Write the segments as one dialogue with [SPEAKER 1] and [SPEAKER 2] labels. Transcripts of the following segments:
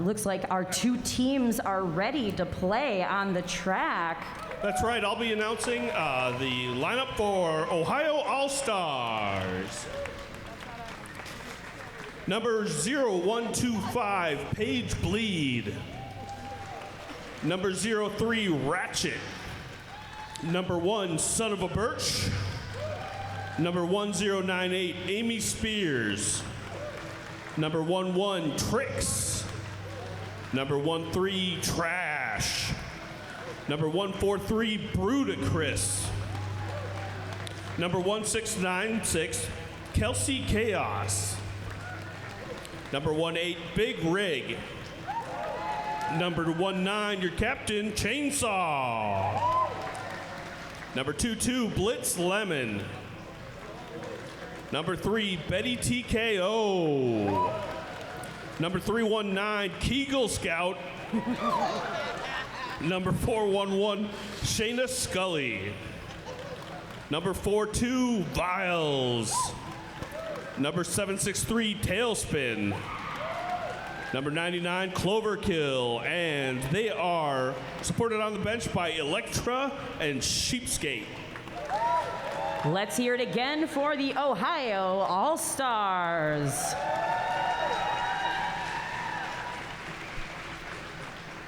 [SPEAKER 1] Looks like our two teams are ready to play on the track.
[SPEAKER 2] That's right. I'll be announcing the lineup for Ohio All-Stars. Number 0125, Paige Bleed. Number 03, Ratchet. Number 1, Son of a Birch. Number 1098, Amy Spears. Number 11, Tricks. Number 13, Trash. Number 143, Brudicris. Number 1696, Kelsey Chaos. Number 18, Big Rig. Number 19, your captain, Chainsaw. Number 22, Blitz Lemon. Number 3, Betty TKO. Number 319, Kegel Scout. Number 411, Shayna Scully. Number 42, Viles. Number 763, Tailspin. Number 99, Cloverkill. And they are supported on the bench by Electra and Sheepskate.
[SPEAKER 1] Let's hear it again for the Ohio All-Stars.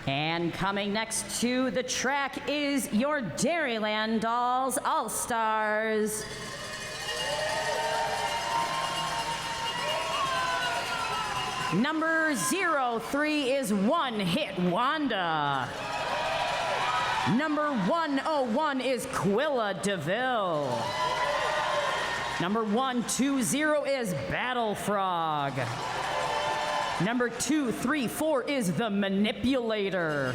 [SPEAKER 1] And coming next to the track is your Dairyland Dolls All-Stars. Number 03 is One Hit Wanda. Number 101 is Quilla DeVille. Number 120 is Battle Frog. Number 234 is The Manipulator.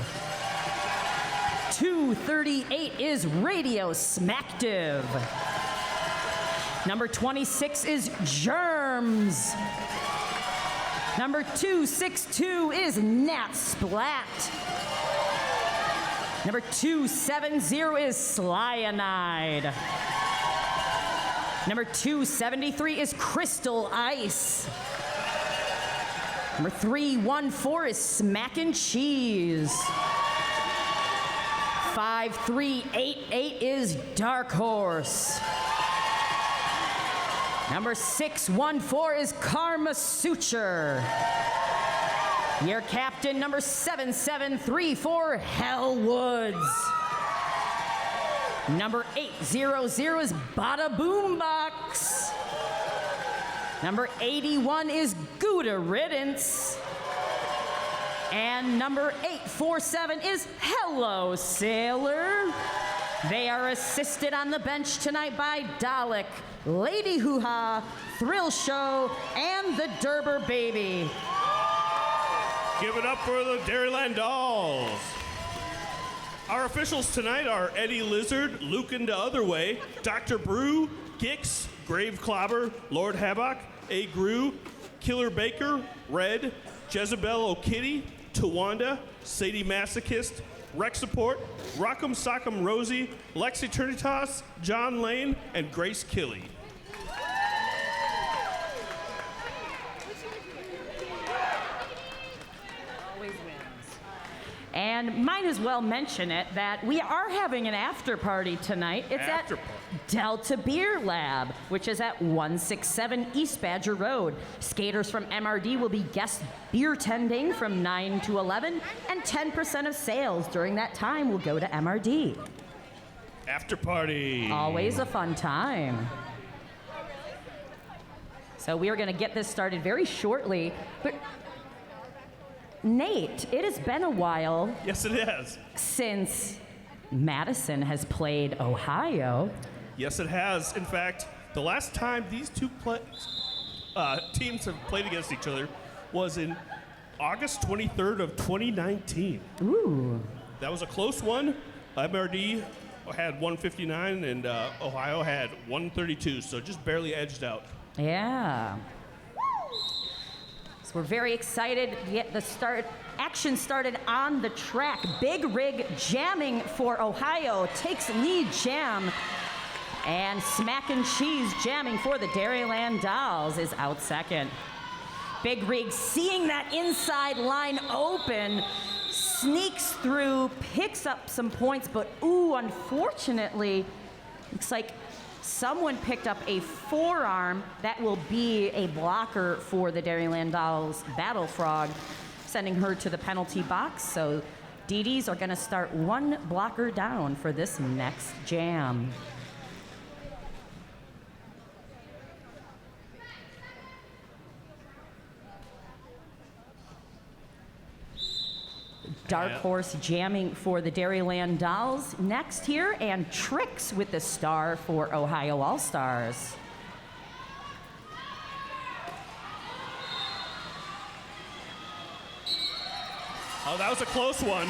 [SPEAKER 1] 238 is Radio Smackdiv. Number 26 is Germs. Number 262 is Nat Splat. Number 270 is Slyanide. Number 273 is Crystal Ice. Number 314 is Smack and Cheese. 5388 is Dark Horse. Number 614 is Karma Suture. Your captain, number 7734, Hell Woods. Number 800 is Bada Boombox. Number 81 is Gouda Riddance. And number 847 is Hello Sailor. They are assisted on the bench tonight by Dalek, Lady Hoo-Ha, Thrill Show, and the Derber Baby.
[SPEAKER 2] Give it up for the Dairyland Dolls. Our officials tonight are Eddie Lizard, Lucan the Other Way, Dr. Brew, Gix, Grave Clobber, Lord Havoc, A. Gru, Killer Baker, Red, Jezebel O'Kitty, Tawanda, Sadie Masochist, Rex Support, Rock'em Sock'em Rosie, Lex Eternitas, John Lane, and Grace Killy.
[SPEAKER 1] And might as well mention it that we are having an after party tonight. It's at Delta Beer Lab, which is at 167 East Badger Road. Skaters from MRD will be guest beer tending from 9 to 11, and 10% of sales during that time will go to MRD.
[SPEAKER 2] After party.
[SPEAKER 1] Always a fun time. So we are going to get this started very shortly. But Nate, it has been a while.
[SPEAKER 2] Yes, it has.
[SPEAKER 1] Since Madison has played Ohio.
[SPEAKER 2] Yes, it has. In fact, the last time these two teams have played against each other was in August 23rd of 2019.
[SPEAKER 1] Ooh.
[SPEAKER 2] That was a close one. MRD had 159 and Ohio had 132, so just barely edged out.
[SPEAKER 1] Yeah. So we're very excited to get the action started on the track. Big Rig jamming for Ohio takes lead jam. And Smack and Cheese jamming for the Dairyland Dolls is out second. Big Rig, seeing that inside line open, sneaks through, picks up some points, but ooh, unfortunately, looks like someone picked up a forearm. That will be a blocker for the Dairyland Dolls Battle Frog, sending her to the penalty box. So DDs are going to start one blocker down for this next jam. Dark Horse jamming for the Dairyland Dolls next here, and Tricks with the star for Ohio All-Stars.
[SPEAKER 2] Oh, that was a close one.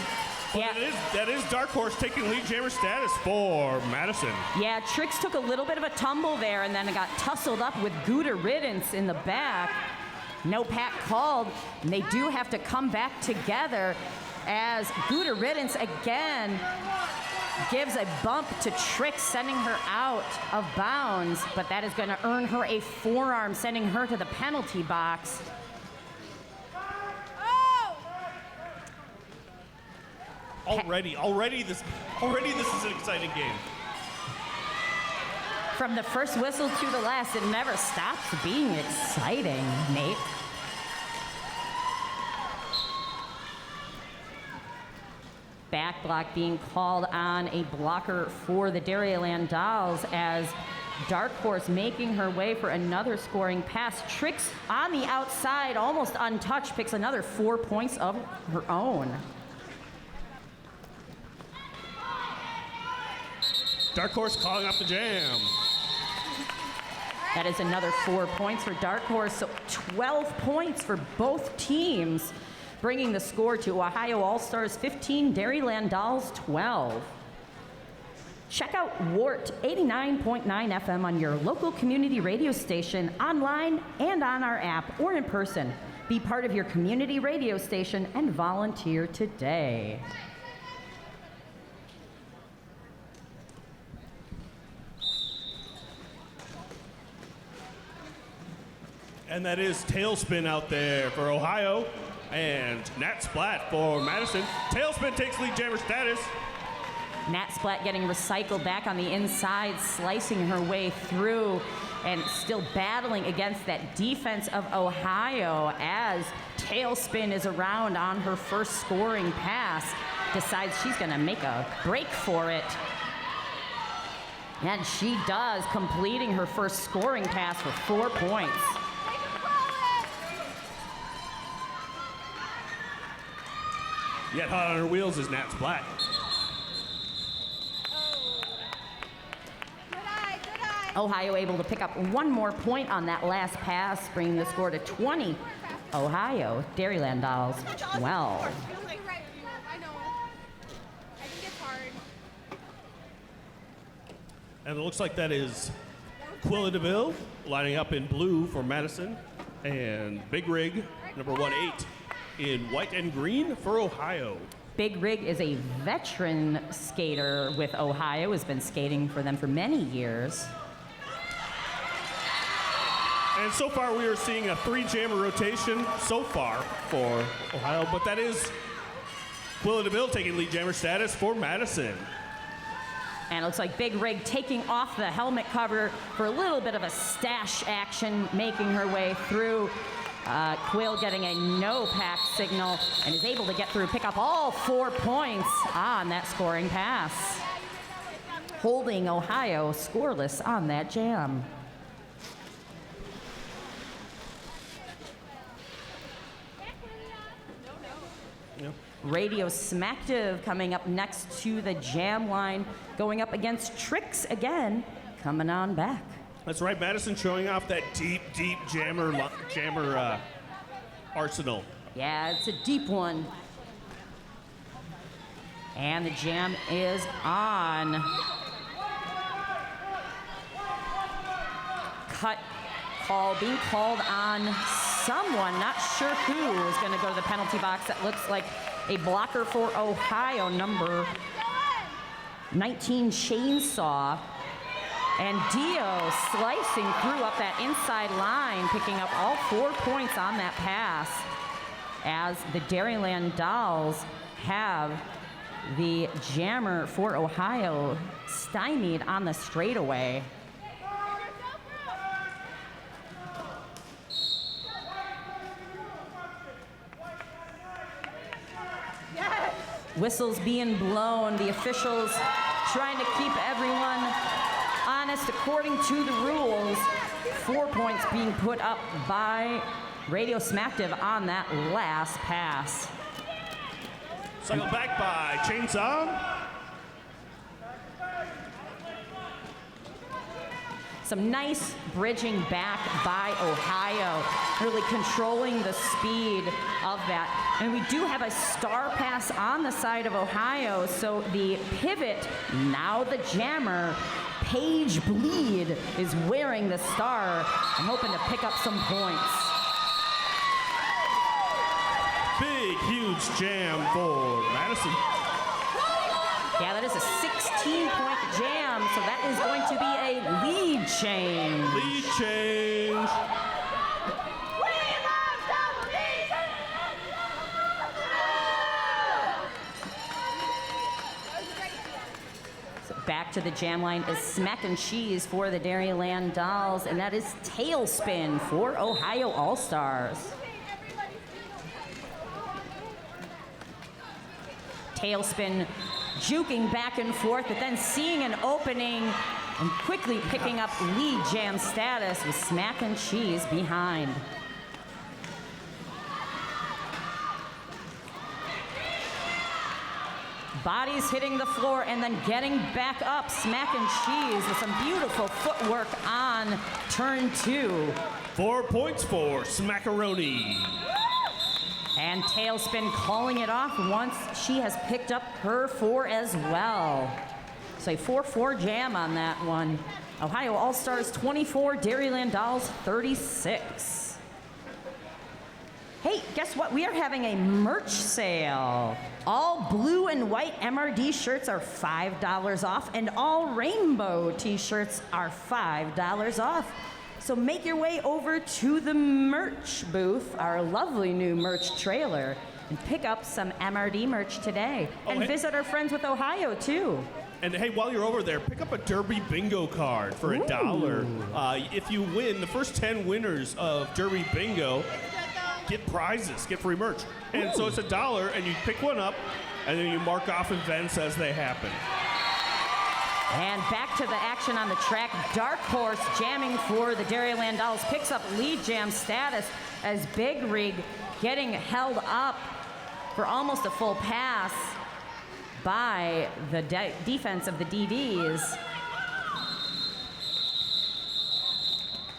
[SPEAKER 2] But
[SPEAKER 1] Yeah.
[SPEAKER 2] that is Dark Horse taking lead jammer status for Madison.
[SPEAKER 1] Yeah, Tricks took a little bit of a tumble there and then it got tussled up with Gouda Riddance in the back. No pack called, and they do have to come back together as Gouda Riddance again gives a bump to Tricks, sending her out of bounds, but that is going to earn her a forearm, sending her to the penalty box.
[SPEAKER 2] Already this is an exciting game.
[SPEAKER 1] From the first whistle to the last, it never stops being exciting, Nate. Back block being called on a blocker for the Dairyland Dolls as Dark Horse making her way for another scoring pass. Tricks on the outside, almost untouched, picks another 4 points of her own.
[SPEAKER 2] Dark Horse calling up the jam.
[SPEAKER 1] That is another 4 points for Dark Horse, so 12 points for both teams, bringing the score to Ohio All-Stars 15, Dairyland Dolls 12. Check out WART 89.9 FM on your local community radio station, online and on our app or in person. Be part of your community radio station and volunteer today.
[SPEAKER 2] And that is Tailspin out there for Ohio, and Nat Splat for Madison. Tailspin takes lead jammer status.
[SPEAKER 1] Nat Splat getting recycled back on the inside, slicing her way through and still battling against that defense of Ohio as Tailspin is around on her first scoring pass. Decides she's going to make a break for it. And she does, completing her first scoring pass for 4 points.
[SPEAKER 2] Yet hot on her wheels is Nat Splat.
[SPEAKER 1] Ohio able to pick up one more point on that last pass, bringing the score to 20. Ohio, Dairyland Dolls, 12.
[SPEAKER 3] I know. I think it's hard.
[SPEAKER 2] And it looks like that is Quilla DeVille lining up in blue for Madison, and Big Rig, number 1-8, in white and green for Ohio.
[SPEAKER 1] Big Rig is a veteran skater with Ohio, has been skating for them for many years.
[SPEAKER 2] And so far we are seeing a 3-jammer rotation so far for Ohio, but that is Quilla DeVille taking lead jammer status for Madison.
[SPEAKER 1] And it looks like Big Rig taking off the helmet cover for a little bit of a stash action, making her way through. Quill getting a no-pack signal and is able to get through, pick up all 4 points on that scoring pass. Holding Ohio scoreless on that jam.
[SPEAKER 2] Yep.
[SPEAKER 1] Radio Smacktive coming up next to the jam line, going up against Tricks again, coming on back.
[SPEAKER 2] That's right, Madison showing off that deep jammer arsenal.
[SPEAKER 1] Yeah, it's a deep one. And the jam is on. Cut call being called on someone, not sure who, is going to go to the penalty box. That looks like a blocker for Ohio, number 19, Chainsaw. And Dio slicing through up that inside line, picking up all 4 points on that pass, as the Dairyland Dolls have the jammer for Ohio stymied on the straightaway. Whistles being blown, the officials trying to keep everyone honest according to the rules. 4 points being put up by Radio Smackdiv on that last pass.
[SPEAKER 2] Cycle back by Chainsaw.
[SPEAKER 1] Some nice bridging back by Ohio, really controlling the speed of that. And we do have a star pass on the side of Ohio, so the pivot, now the jammer, Paige Bleed, is wearing the star and hoping to pick up some points.
[SPEAKER 2] Big, huge jam for Madison.
[SPEAKER 1] Yeah, that is a 16-point jam, so that is going to be a lead change.
[SPEAKER 2] Lead change. So back to the jam line is Smack and Cheese for the Dairyland Dolls, and that is Tailspin for Ohio All-Stars. Tailspin juking back and forth, but then seeing an opening and quickly picking up lead jam status with Smack and Cheese behind. Bodies hitting the floor and then getting back up. Smack and Cheese with some beautiful footwork on turn 2. 4 points for Smackaroni.
[SPEAKER 1] And Tailspin calling it off once she has picked up her 4 as well. So a 4-4 jam on that one. Ohio All-Stars 24, Dairyland Dolls 36. Hey, guess what? We are having a merch sale. All blue and white MRD shirts are $5 off, and all rainbow t-shirts are $5 off. So make your way over to the merch booth, our lovely new merch trailer, and pick up some MRD merch today. And visit our friends with Ohio, too.
[SPEAKER 2] And hey, while you're over there, pick up a Derby bingo card for $1. If you win, the first 10 winners of Derby bingo get prizes, get free merch. And so it's $1, and you pick one up, and then you mark off events as they happen.
[SPEAKER 1] And back to the action on the track. Dark Horse jamming for the Dairyland Dolls picks up lead jam status as Big Rig getting held up for almost a full pass by the defense of the DDs.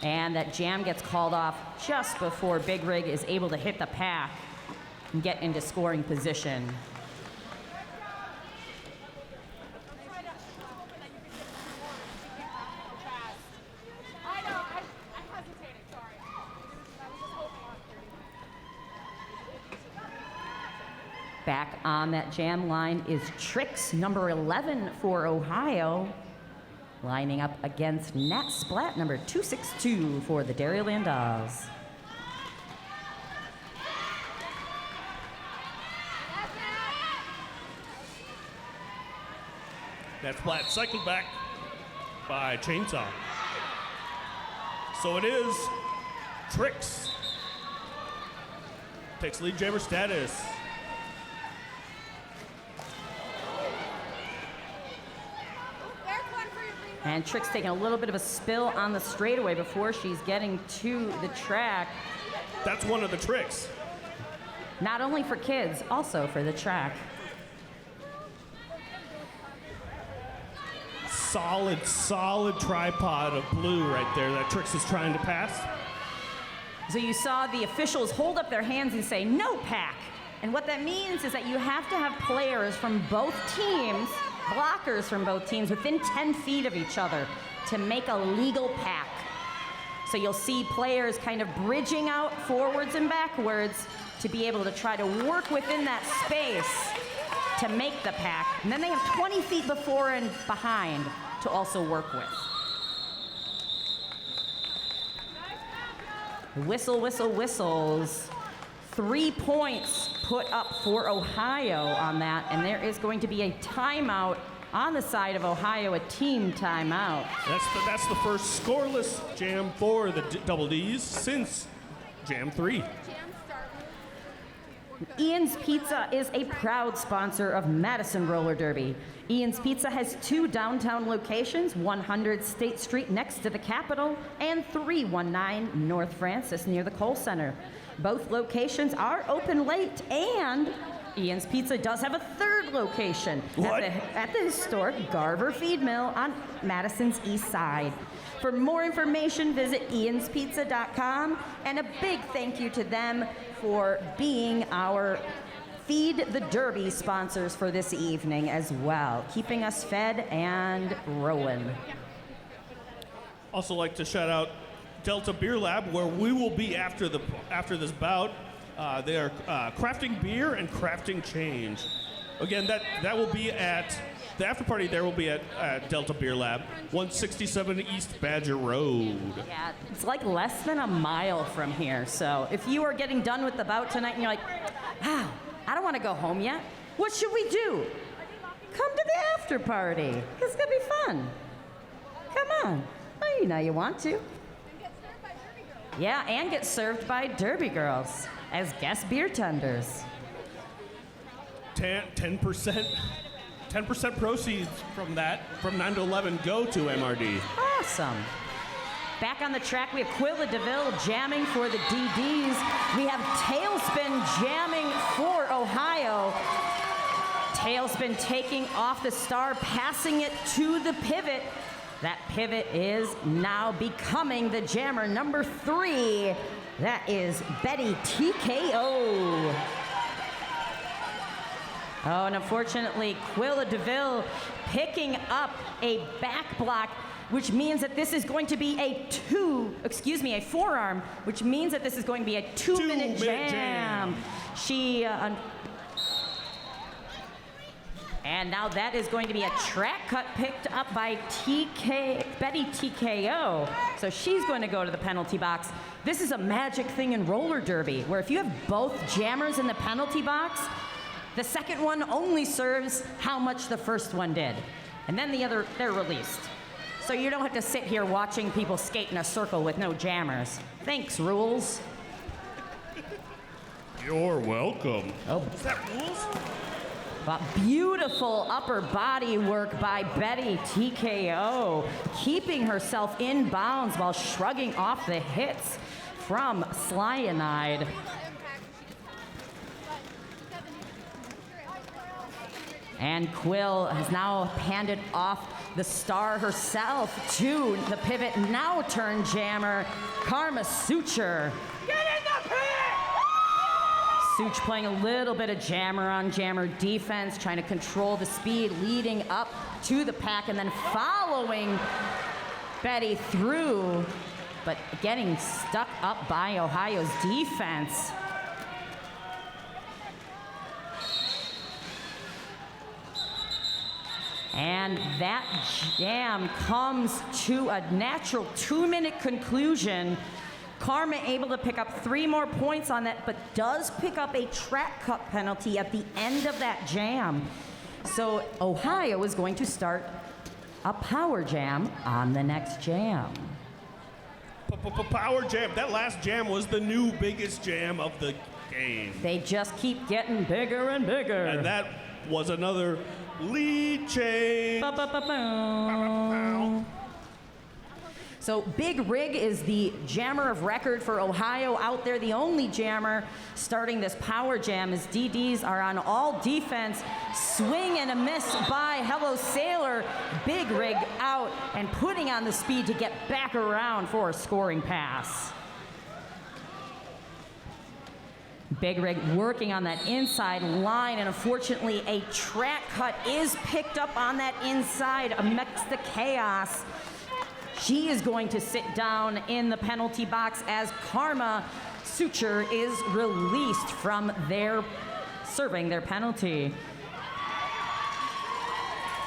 [SPEAKER 1] And that jam gets called off just before Big Rig is able to hit the pack and get into scoring position. Back on that jam line is Trix, number 11 for Ohio, lining up against Nat Splat, number 262 for the Dairyland Dolls.
[SPEAKER 2] Nat Splat cycled back by Chainsaw. So it is Trix. Takes lead jammer status.
[SPEAKER 1] And Trix taking a little bit of a spill on the straightaway before she's getting to the track.
[SPEAKER 2] That's one of the tricks.
[SPEAKER 1] Not only for kids, also for the track.
[SPEAKER 2] Solid tripod of blue right there that Trix is trying to pass.
[SPEAKER 1] So you saw the officials hold up their hands and say, no pack. And what that means is that you have to have players from both teams, blockers from both teams, within 10 feet of each other to make a legal pack. So you'll see players kind of bridging out forwards and backwards to be able to try to work within that space to make the pack. And then they have 20 feet before and behind to also work with. Whistle, whistle, whistles. 3 points put up for Ohio on that, and there is going to be a timeout on the side of Ohio, a team timeout.
[SPEAKER 2] That's the first scoreless jam for the Double D's since Jam 3.
[SPEAKER 1] Ian's Pizza is a proud sponsor of Madison Roller Derby. Ian's Pizza has 2 downtown locations, 100 State Street next to the Capitol and 319 North Francis near the Cole Center. Both locations are open late, and Ian's Pizza does have a 3rd location at the historic Garver Feed Mill on Madison's east side. For more information, visit ianspizza.com, and a big thank you to them for being our Feed the Derby sponsors for this evening as well, keeping us fed and rolling.
[SPEAKER 2] Also like to shout out Delta Beer Lab, where we will be after this bout. They are crafting beer and crafting change. Again, that will be at the after party. There will be at Delta Beer Lab, 167 East Badger Road.
[SPEAKER 1] Yeah, it's like less than a mile from here. So if you are getting done with the bout tonight and you're like, wow, I don't want to go home yet, what should we do? Come to the after party. It's gonna be fun. Come on. Oh, you know you want to. Yeah, and get served by Derby Girls as guest beer tenders.
[SPEAKER 2] 10% proceeds from 9 to 11 go to MRD.
[SPEAKER 1] Awesome. Back on the track, we have Quilla DeVille jamming for the DDs. We have Tailspin jamming for Ohio. Tailspin taking off the star, passing it to the pivot. That pivot is now becoming the jammer number 3. That is Betty TKO. Oh, and unfortunately, Quilla DeVille picking up a back block, which means that this is going to be a forearm, which means that this is going to be a 2-minute jam. And now that is going to be a track cut picked up by Betty TKO. So she's going to go to the penalty box. This is a magic thing in roller derby, where if you have both jammers in the penalty box, the second one only serves how much the first one did. And then they're released. So you don't have to sit here watching people skate in a circle with no jammers. Thanks, rules.
[SPEAKER 2] You're welcome.
[SPEAKER 1] Oh.
[SPEAKER 2] Is that rules?
[SPEAKER 1] But beautiful upper body work by Betty TKO, keeping herself in bounds while shrugging off the hits from Cyanide. And Quill has now handed off the star herself to the pivot, now turn jammer, Karma Suture.
[SPEAKER 3] Get in the pit!
[SPEAKER 1] Such playing a little bit of jammer on jammer defense, trying to control the speed leading up to the pack and then following Betty through, but getting stuck up by Ohio's defense. And that jam comes to a natural 2-minute conclusion. Karma able to pick up 3 more points on that, but does pick up a track cut penalty at the end of that jam. So Ohio is going to start a power jam on the next jam.
[SPEAKER 2] Power jam. That last jam was the new biggest jam of the game.
[SPEAKER 1] They just keep getting bigger and bigger.
[SPEAKER 2] And that was another lead change.
[SPEAKER 1] So Big Rig is the jammer of record for Ohio out there, the only jammer starting this power jam as DDs are on all defense. Swing and a miss by Hello Sailor. Big Rig out and putting on the speed to get back around for a scoring pass. Big Rig working on that inside line, and unfortunately a track cut is picked up on that inside amidst the chaos. She is going to sit down in the penalty box as Karma Suture is released from serving their penalty.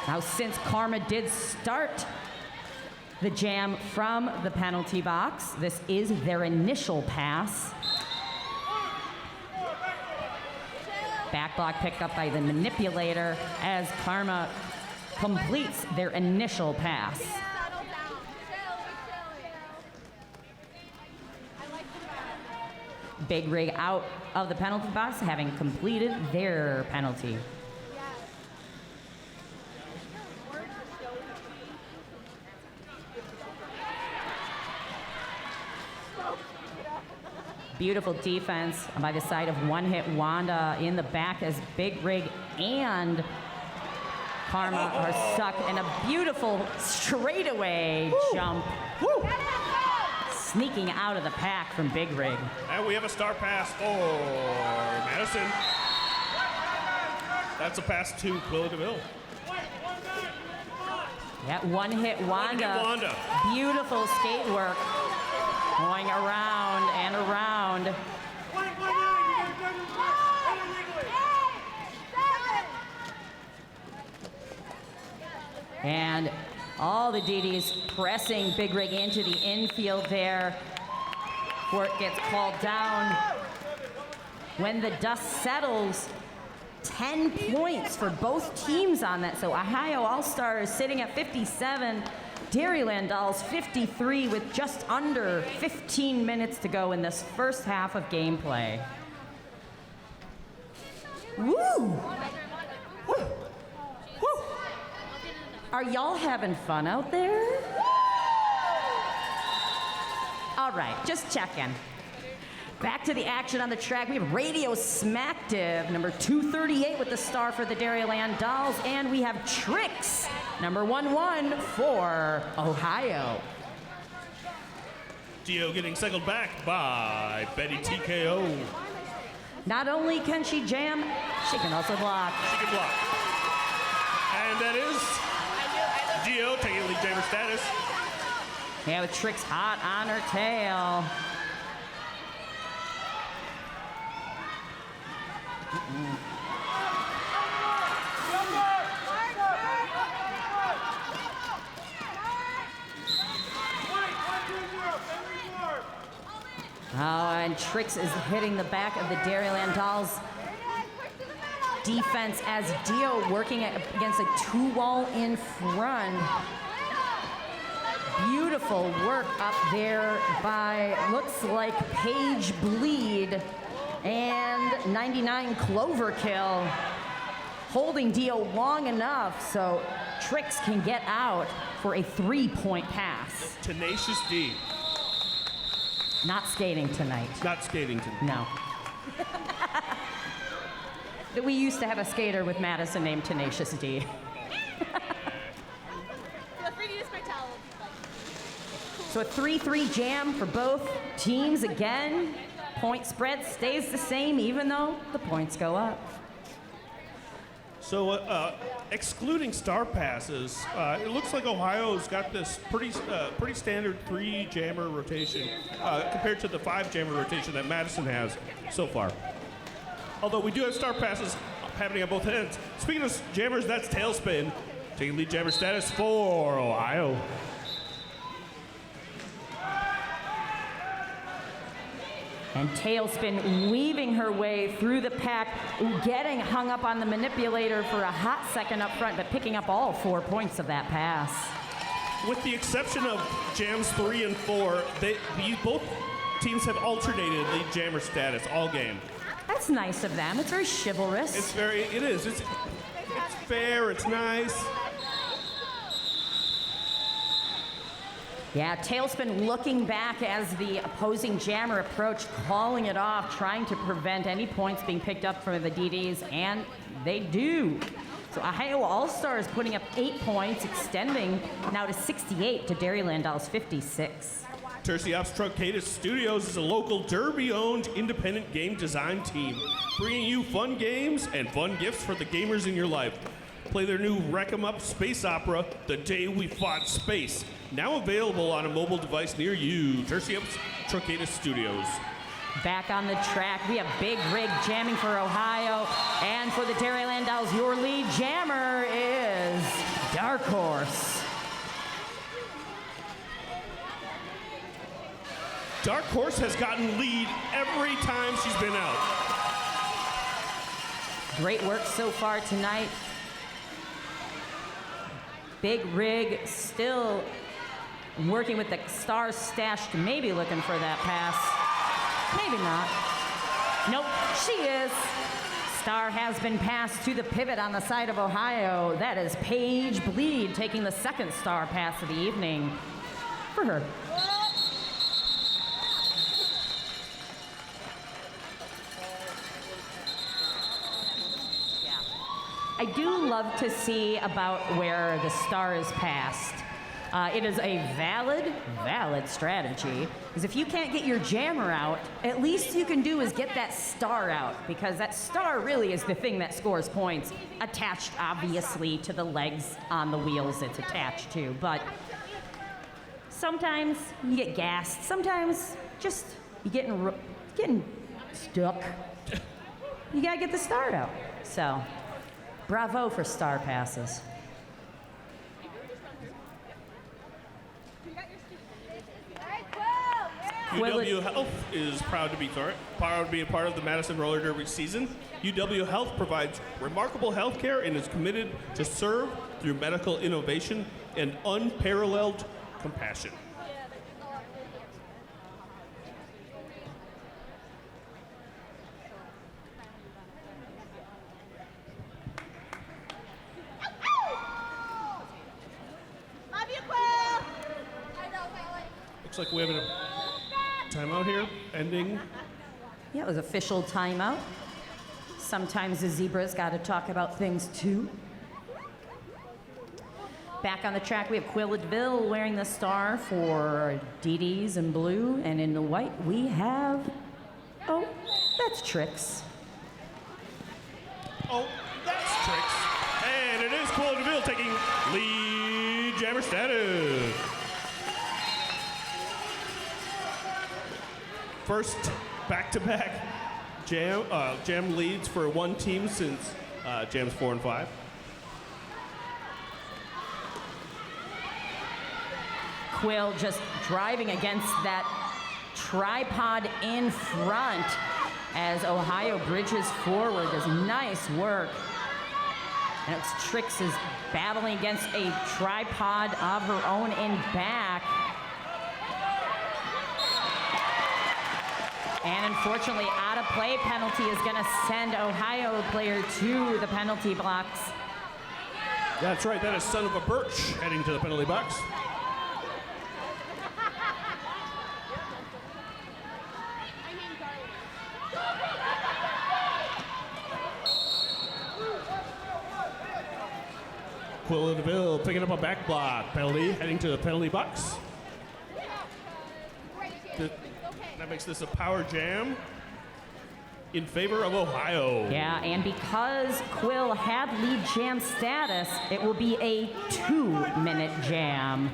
[SPEAKER 1] Now, since Karma did start the jam from the penalty box. This is their initial pass. Back block picked up by the manipulator as Karma completes their initial pass. Big Rig out of the penalty box, having completed their penalty. Beautiful defense by the side of One Hit Wanda in the back as Big Rig and Karma are stuck in a beautiful straightaway jump. Woo. Sneaking out of the pack from Big Rig.
[SPEAKER 2] And we have a star pass for Madison. That's a pass to Chloe DeVille.
[SPEAKER 1] That One Hit Wanda. Beautiful skate work. Going around and around. And all the DDs pressing Big Rig into the infield there before it gets called down. When the dust settles, 10 points for both teams on that. So Ohio All-Stars sitting at 57. Dairyland Dolls 53 with just under 15 minutes to go in this first half of gameplay. Woo! Woo! Woo! Are y'all having fun out there? All right, just checking. Back to the action on the track. We have Radio Smackdiv, number 238 with the star for the Dairyland Dolls, and we have Tricks, number 11 for Ohio.
[SPEAKER 2] Dio getting cycled back by Betty TKO.
[SPEAKER 1] Not only can she jam, she can also block.
[SPEAKER 2] She can block. And that is Dio taking lead jammer status.
[SPEAKER 1] Yeah, with Tricks hot on her tail. Oh, and Tricks is hitting the back of the Dairyland Dolls defense as Dio working against a two-wall in front. Beautiful work up there by, looks like Paige Bleed, and 99 Clover Kill, holding Dio long enough so Tricks can get out for a 3-point pass.
[SPEAKER 2] Tenacious D.
[SPEAKER 1] Not skating tonight.
[SPEAKER 2] Not skating tonight.
[SPEAKER 1] No. We used to have a skater with Madison named Tenacious D.
[SPEAKER 3] Feel free to use my towel if you'd like.
[SPEAKER 1] So a 3-3 jam for both teams again. Point spread stays the same even though the points go up.
[SPEAKER 2] So, excluding star passes, it looks like Ohio's got this pretty standard 3-jammer rotation compared to the 5-jammer rotation that Madison has so far. Although we do have star passes happening on both ends. Speaking of jammers, that's Tailspin taking lead jammer status for Ohio.
[SPEAKER 1] And Tailspin weaving her way through the pack, getting hung up on the manipulator for a hot second up front, but picking up all 4 points of that pass.
[SPEAKER 2] With the exception of jams 3 and 4, both teams have alternated lead jammer status all game.
[SPEAKER 1] That's nice of them. It's very chivalrous.
[SPEAKER 2] It is. It's fair, it's nice.
[SPEAKER 1] Yeah, Tailspin looking back as the opposing jammer approached, calling it off, trying to prevent any points being picked up for the DDs, and they do. So Ohio All-Stars putting up 8 points, extending now to 68 to Dairyland Dolls 56.
[SPEAKER 2] Tercy Ops Truncatus Studios is a local Derby-owned independent game design team, bringing you fun games and fun gifts for the gamers in your life. Play their new Wreck 'em Up space opera, The Day We Fought Space, now available on a mobile device near you. Tercy Ops Truncatus Studios.
[SPEAKER 1] Back on the track, we have Big Rig jamming for Ohio, and for the Dairyland Dolls, your lead jammer is Dark Horse.
[SPEAKER 2] Dark Horse has gotten lead every time she's been out.
[SPEAKER 1] Great work so far tonight. Big Rig still working with the stars stashed, maybe looking for that pass. Maybe not. Nope, she is. Star has been passed to the pivot on the side of Ohio. That is Paige Bleed taking the second star pass of the evening for her. I do love to see about where the star is passed. It is a valid strategy. Because if you can't get your jammer out, at least you can do is get that star out. Because that star really is the thing that scores points. Attached, obviously, to the legs on the wheels it's attached to. But sometimes you get gassed. Sometimes just you're getting stuck. You gotta get the star out. So. Bravo for star passes.
[SPEAKER 2] UW Health is proud to be a part of the Madison Roller Derby season. UW Health provides remarkable health care and is committed to serve through medical innovation and unparalleled compassion. Looks like we have a timeout here, ending.
[SPEAKER 1] Yeah, it was official timeout. Sometimes the zebras got to talk about things too. Back on the track, we have Quilla DeVille wearing the star for DDs in blue, and in the white we have, oh, that's Trix.
[SPEAKER 2] Oh, that's Trix. And it is Quilla DeVille taking lead jammer status. First back-to-back jam leads for one team since jams 4 and 5.
[SPEAKER 1] Quill just driving against that tripod in front as Ohio bridges forward. Does nice work. And it's Trix is battling against a tripod of her own in back. And unfortunately, out of play penalty is going to send Ohio player to the penalty box.
[SPEAKER 2] That's right, that is Son of a Birch heading to the penalty box. Quilla DeVille picking up a back block penalty, heading to the penalty box. That makes this a power jam in favor of Ohio.
[SPEAKER 1] Yeah, and because Quill had lead jam status, it will be a 2-minute jam.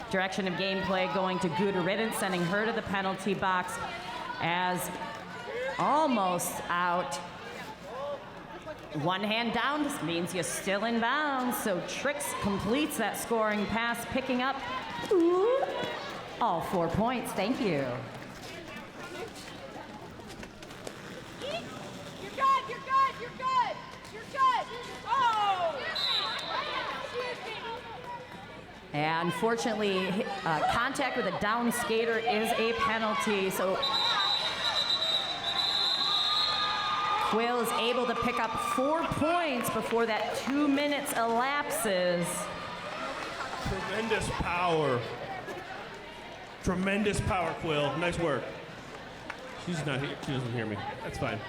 [SPEAKER 1] Direction of gameplay going to Guda Riddance, sending her to the penalty box as almost out. One hand down, this means you're still in bounds. So Trix completes that scoring pass, picking up all 4 points. Thank you.
[SPEAKER 3] You're good, you're good, you're good, you're good. Oh!
[SPEAKER 1] And unfortunately, contact with a down skater is a penalty. So Quill is able to pick up 4 points before that 2 minutes elapses.
[SPEAKER 2] Tremendous power. Tremendous power, Quill. Nice work. She's not here. She doesn't hear me. That's fine.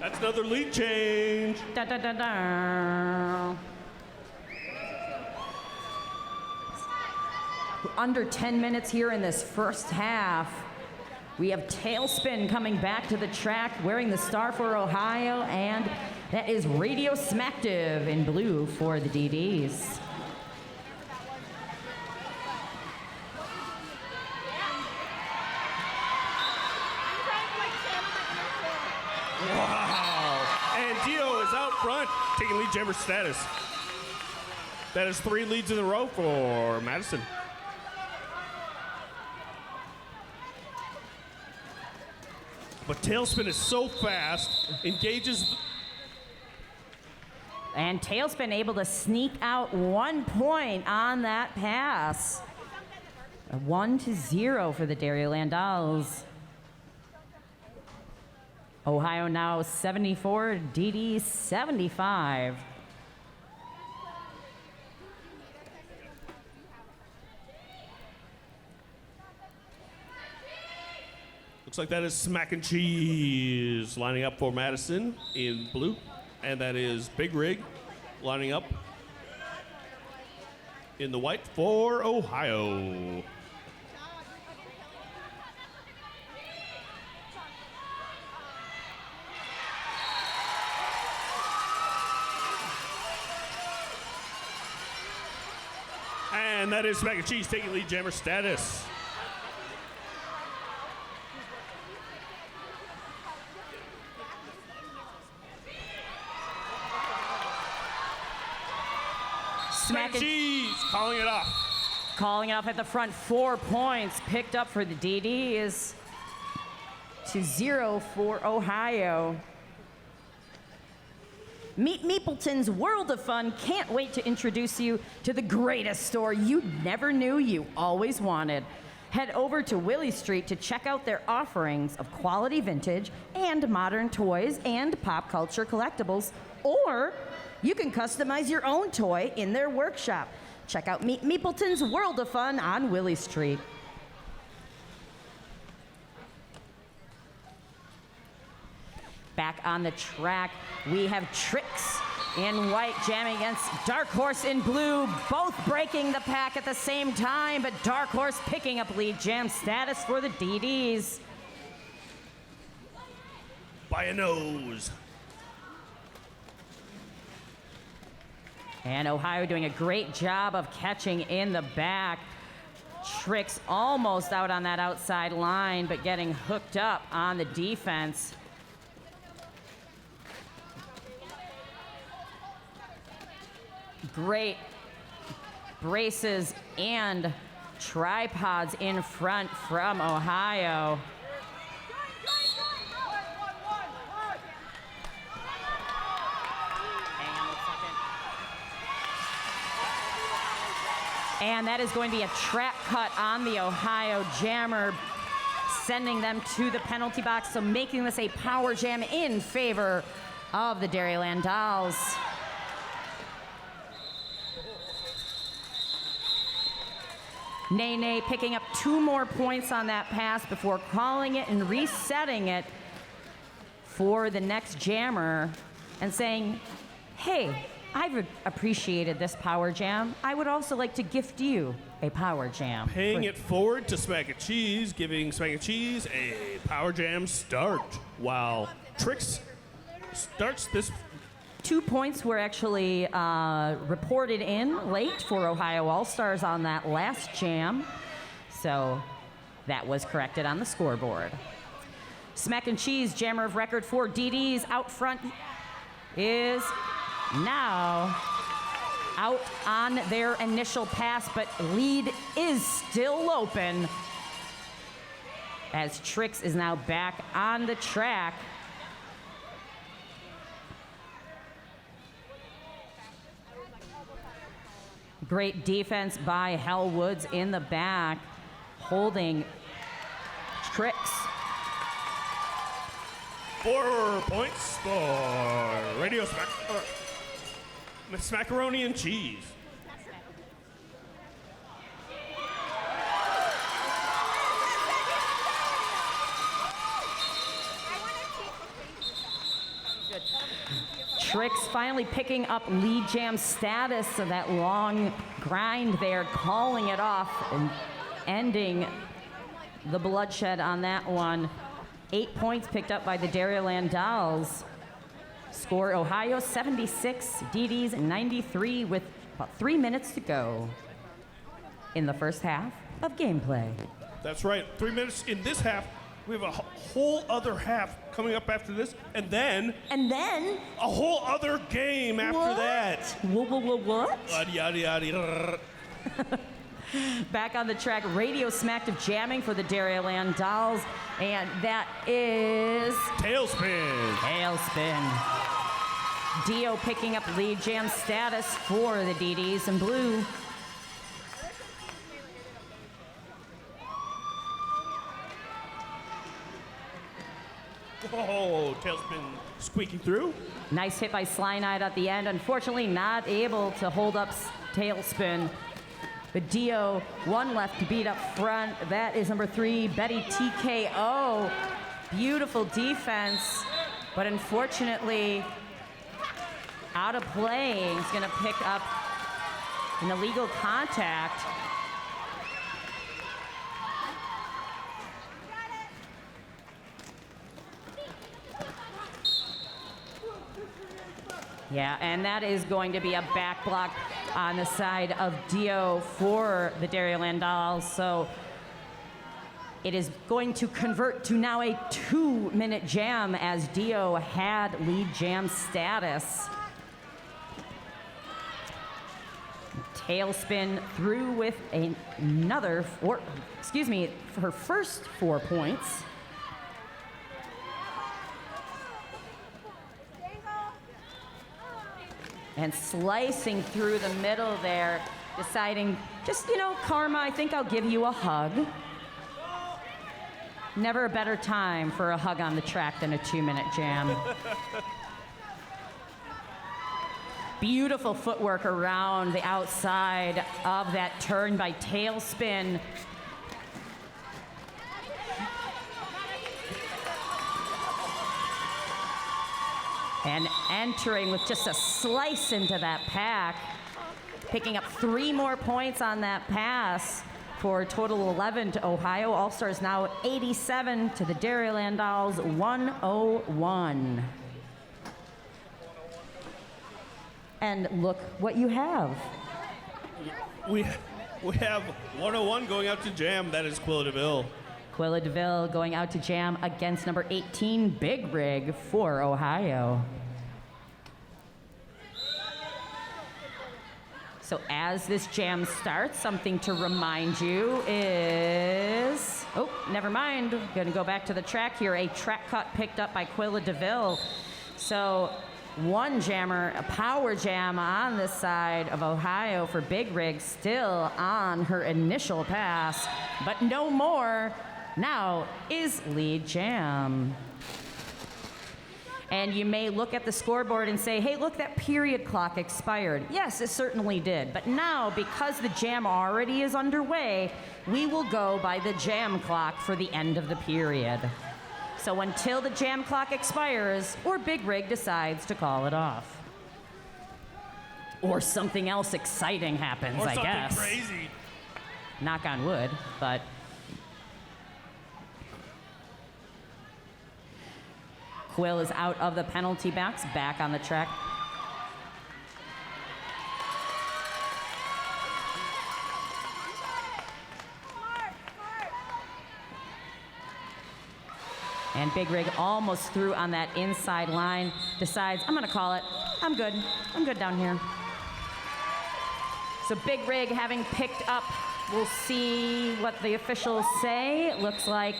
[SPEAKER 2] That's another lead change.
[SPEAKER 1] Da, da, da, da. Under 10 minutes here in this first half. We have Tailspin coming back to the track, wearing the star for Ohio, and that is Radio Smacktive in blue for the DDs.
[SPEAKER 2] Wow. And Dio is out front, taking lead jammer status. That is 3 leads in a row for Madison. But Tailspin is so fast, engages.
[SPEAKER 1] And Tailspin able to sneak out 1 point on that pass. 1-0 for the Dairyland Dolls. Ohio now 74, DD 75.
[SPEAKER 2] Looks like that is Smack and Cheese lining up for Madison in blue. And that is Big Rig lining up in the white for Ohio. And that is Smack and Cheese taking lead jammer status. Smack and Cheese calling it off.
[SPEAKER 1] Calling it off at the front, 4 points picked up for the DDs. 2-0 for Ohio. Meet Meepleton's World of Fun can't wait to introduce you to the greatest store you never knew you always wanted. Head over to Willie Street to check out their offerings of quality vintage and modern toys and pop culture collectibles, or you can customize your own toy in their workshop. Check out Meet Meepleton's World of Fun on Willie Street. Back on the track, we have Tricks in white jamming against Dark Horse in blue, both breaking the pack at the same time, but Dark Horse picking up lead jam status for the DDs.
[SPEAKER 2] By a nose.
[SPEAKER 1] And Ohio doing a great job of catching in the back. Tricks almost out on that outside line, but getting hooked up on the defense. Great braces and tripods in front from Ohio. And that is going to be a trap cut on the Ohio jammer, sending them to the penalty box, so making this a power jam in favor of the Dairyland Dolls. Nene picking up 2 more points on that pass before calling it and resetting it for the next jammer and saying, hey, I've appreciated this power jam. I would also like to gift you a power jam.
[SPEAKER 2] Paying it forward to Smack and Cheese, giving Smack and Cheese a power jam start, while Tricks starts this.
[SPEAKER 1] 2 points were actually reported in late for Ohio All-Stars on that last jam. So that was corrected on the scoreboard. Smack and Cheese, jammer of record for DDs out front, is now out on their initial pass, but lead is still open as Tricks is now back on the track. Great defense by Hell Woods in the back, holding Tricks.
[SPEAKER 2] 4 points for Radio Smackaroni and Cheese.
[SPEAKER 1] Tricks finally picking up lead jam status of that long grind there, calling it off and ending the bloodshed on that one. 8 points picked up by the Dairyland Dolls. Score Ohio 76, DDs 93 with about 3 minutes to go in the first half of gameplay.
[SPEAKER 2] That's right, 3 minutes in this half We have a whole other half coming up after this, and then a whole other game after
[SPEAKER 1] What?
[SPEAKER 2] that.
[SPEAKER 1] What?
[SPEAKER 2] Yada, yada, yada.
[SPEAKER 1] Back on the track, Radio Smacked of jamming for the Dairyland Dolls, and that is
[SPEAKER 2] Tailspin.
[SPEAKER 1] Dio picking up lead jam status for the DDs in blue.
[SPEAKER 2] Whoa, Tailspin squeaking through.
[SPEAKER 1] Nice hit by Sly-Night at the end. Unfortunately, not able to hold up Tailspin. But Dio, one left to beat up front. That is number 3, Betty TKO. Beautiful defense, but unfortunately, out of play. He's going to pick up an illegal contact. Yeah, and that is going to be a back block on the side of Dio for the Dairyland Dolls. So it is going to convert to now a 2-minute jam as Dio had lead jam status. Tailspin through with another for her first 4 points. And slicing through the middle there, deciding, just, Karma, I think I'll give you a hug. Never a better time for a hug on the track than a 2-minute jam. Beautiful footwork around the outside of that turn by Tailspin. And entering with just a slice into that pack, picking up 3 more points on that pass for a total 11 to Ohio. All-Stars now 87 to the Dairyland Dolls 101. And look what you have.
[SPEAKER 2] We have 101 going out to jam. That is Quilla DeVille.
[SPEAKER 1] Quilla DeVille going out to jam against number 18, Big Rig for Ohio. So as this jam starts, something to remind you is, never mind. Gonna go back to the track here. A track cut picked up by Quilla DeVille. So one jammer, a power jam on this side of Ohio for Big Rig, still on her initial pass, but no more. Now is lead jam. And you may look at the scoreboard and say, hey, look, that period clock expired. Yes, it certainly did. But now, because the jam already is underway, we will go by the jam clock for the end of the period. So until the jam clock expires, or Big Rig decides to call it off. Or something else exciting happens, I guess.
[SPEAKER 2] Or something crazy.
[SPEAKER 1] Knock on wood, but... Quill is out of the penalty box, back on the track. And Big Rig almost through on that inside line, decides, I'm gonna call it. I'm good down here. So Big Rig having picked up, we'll see what the officials say. It looks like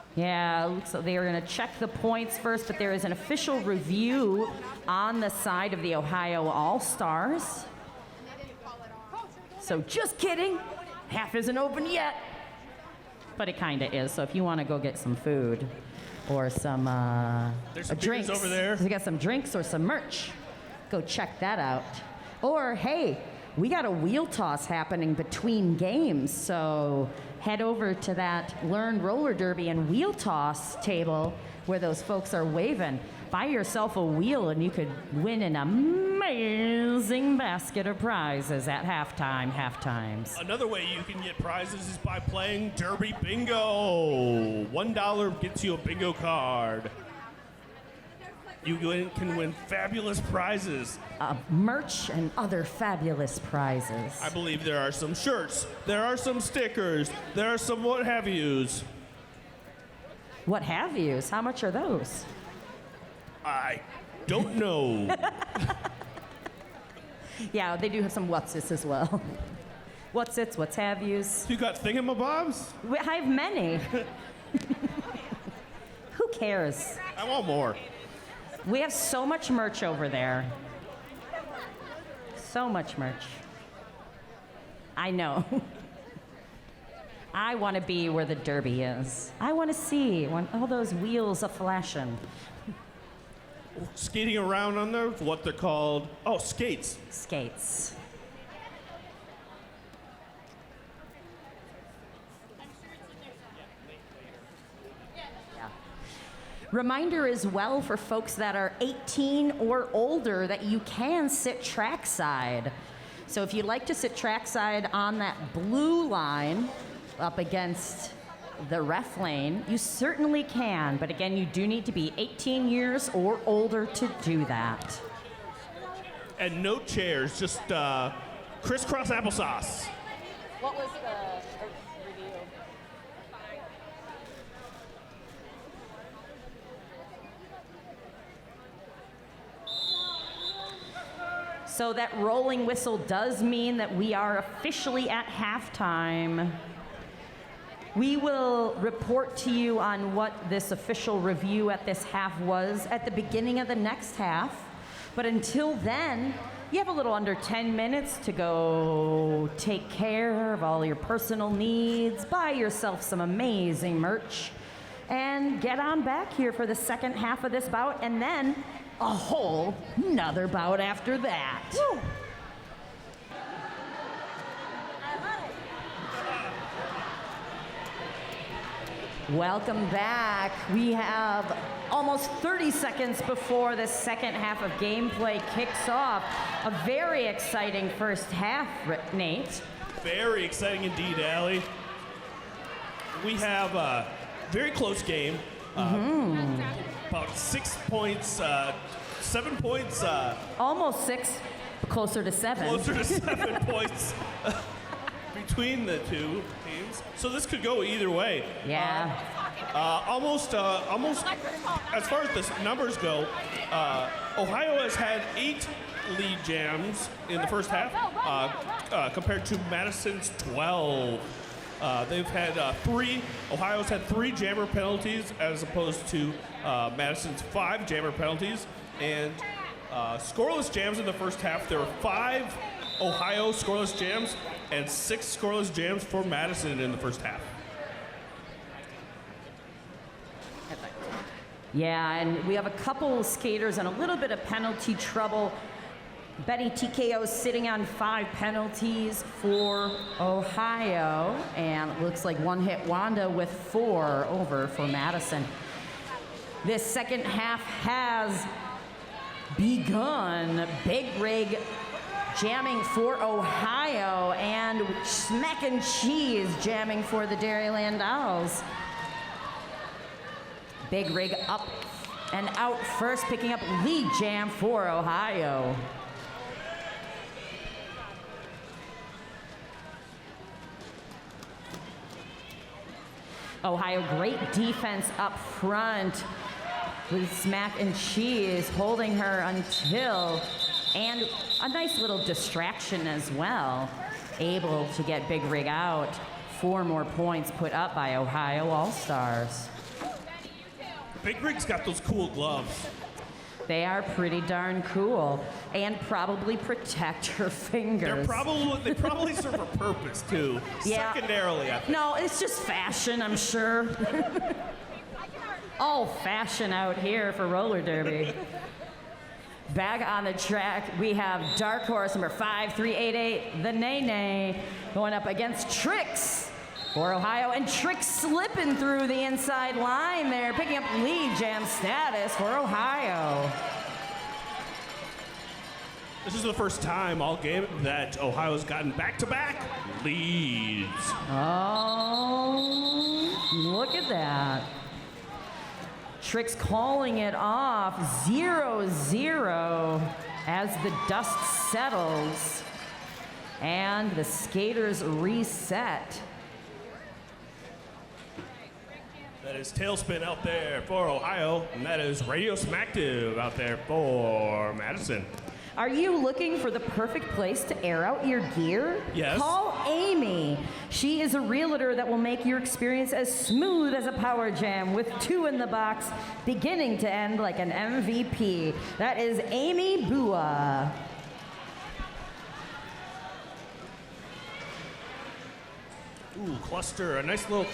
[SPEAKER 1] looks like they are going to check the points first, but there is an official review on the side of the Ohio All-Stars. So just kidding, half isn't open yet, but it kind of is. So if you want to go get some food or some
[SPEAKER 2] There's some
[SPEAKER 1] drinks
[SPEAKER 2] over there.
[SPEAKER 1] we got some drinks or some merch, go check that out. Or hey, we got a wheel toss happening between games, so head over to that Learn Roller Derby and Wheel Toss table where those folks are waving. Buy yourself a wheel and you could win an amazing basket of prizes at halftimes.
[SPEAKER 2] Another way you can get prizes is by playing Derby Bingo. $1 gets you a bingo card. can win fabulous prizes.
[SPEAKER 1] Merch and other fabulous prizes.
[SPEAKER 2] I believe there are some shirts, there are some stickers, there are some what have yous.
[SPEAKER 1] What have yous? How much are those?
[SPEAKER 2] I don't know.
[SPEAKER 1] Yeah, they do have some what's-its as well. What's-its, what's have yous.
[SPEAKER 2] You got thingamabobs?
[SPEAKER 1] I have many. Who cares?
[SPEAKER 2] I want more.
[SPEAKER 1] We have so much merch over there. So much merch. I know. I want to be where the Derby is. I want to see when all those wheels are flashing.
[SPEAKER 2] Skating around on there, what they're called. Oh, skates.
[SPEAKER 1] Skates. Reminder as well for folks that are 18 or older that you can sit trackside. So if you'd like to sit trackside on that blue line up against the ref lane, you certainly can. But again, you do need to be 18 years or older to do that.
[SPEAKER 2] And no chairs, just crisscross applesauce.
[SPEAKER 1] What was the review? So that rolling whistle does mean that we are officially at halftime. We will report to you on what this official review at this half was at the beginning of the next half. But until then, you have a little under 10 minutes to go take care of all your personal needs, buy yourself some amazing merch, and get on back here for the second half of this bout, and then a whole nother bout after that. Woo. Welcome back. We have almost 30 seconds before the second half of gameplay kicks off. A very exciting first half, Nate.
[SPEAKER 2] Very exciting indeed, Allie. We have a very close game. About 6 points, 7 points.
[SPEAKER 1] Almost 6, closer to 7.
[SPEAKER 2] Closer to 7 points between the two teams. So this could go either way.
[SPEAKER 1] Yeah.
[SPEAKER 2] Almost, as far as the numbers go, Ohio has had 8 lead jams in the first half, compared to Madison's 12. They've had 3. Ohio's had 3 jammer penalties as opposed to Madison's 5 jammer penalties. And scoreless jams in the first half. There were 5 Ohio scoreless jams and 6 scoreless jams for Madison in the first half.
[SPEAKER 1] Yeah, and we have a couple skaters and a little bit of penalty trouble. Betty TKO is sitting on 5 penalties for Ohio, and it looks like one hit Wanda with 4 over for Madison. This second half has begun. Big Rig jamming for Ohio, and Smack and Cheese jamming for the Dairyland Owls. Big Rig up and out first, picking up lead jam for Ohio. Ohio, great defense up front with Smack and Cheese holding her until, and a nice little distraction as well. Able to get Big Rig out. 4 more points put up by Ohio All-Stars.
[SPEAKER 2] Big Rig's got those cool gloves.
[SPEAKER 1] They are pretty darn cool and probably protect her fingers.
[SPEAKER 2] They probably serve a purpose too.
[SPEAKER 1] Yeah.
[SPEAKER 2] Secondarily, I think.
[SPEAKER 1] No, it's just fashion, I'm sure. All fashion out here for roller derby. Back on the track, we have Dark Horse number 5388, the Nay, going up against Trix for Ohio, and Trix slipping through the inside line there, picking up lead jam status for Ohio.
[SPEAKER 2] This is the first time all game that Ohio's gotten back-to-back leads.
[SPEAKER 1] Oh, look at that. Tricks calling it off 0-0 as the dust settles and the skaters reset.
[SPEAKER 2] That is Tailspin out there for Ohio, and that is Radio Smacktive out there for Madison.
[SPEAKER 1] Are you looking for the perfect place to air out your gear?
[SPEAKER 2] Yes.
[SPEAKER 1] Call Amy. She is a realtor that will make your experience as smooth as a power jam with 2 in the box, beginning to end like an MVP. That is Amy Bua.
[SPEAKER 2] Ooh, cluster, a nice little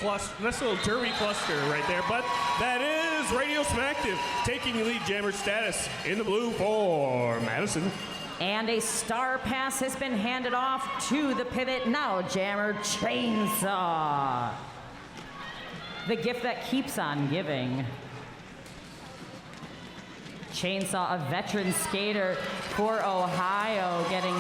[SPEAKER 2] derby cluster right there. But that is Radio Smacktive taking lead jammer status in the blue for Madison.
[SPEAKER 1] And a star pass has been handed off to the pivot now jammer Chainsaw. The gift that keeps on giving. Chainsaw, a veteran skater for Ohio, getting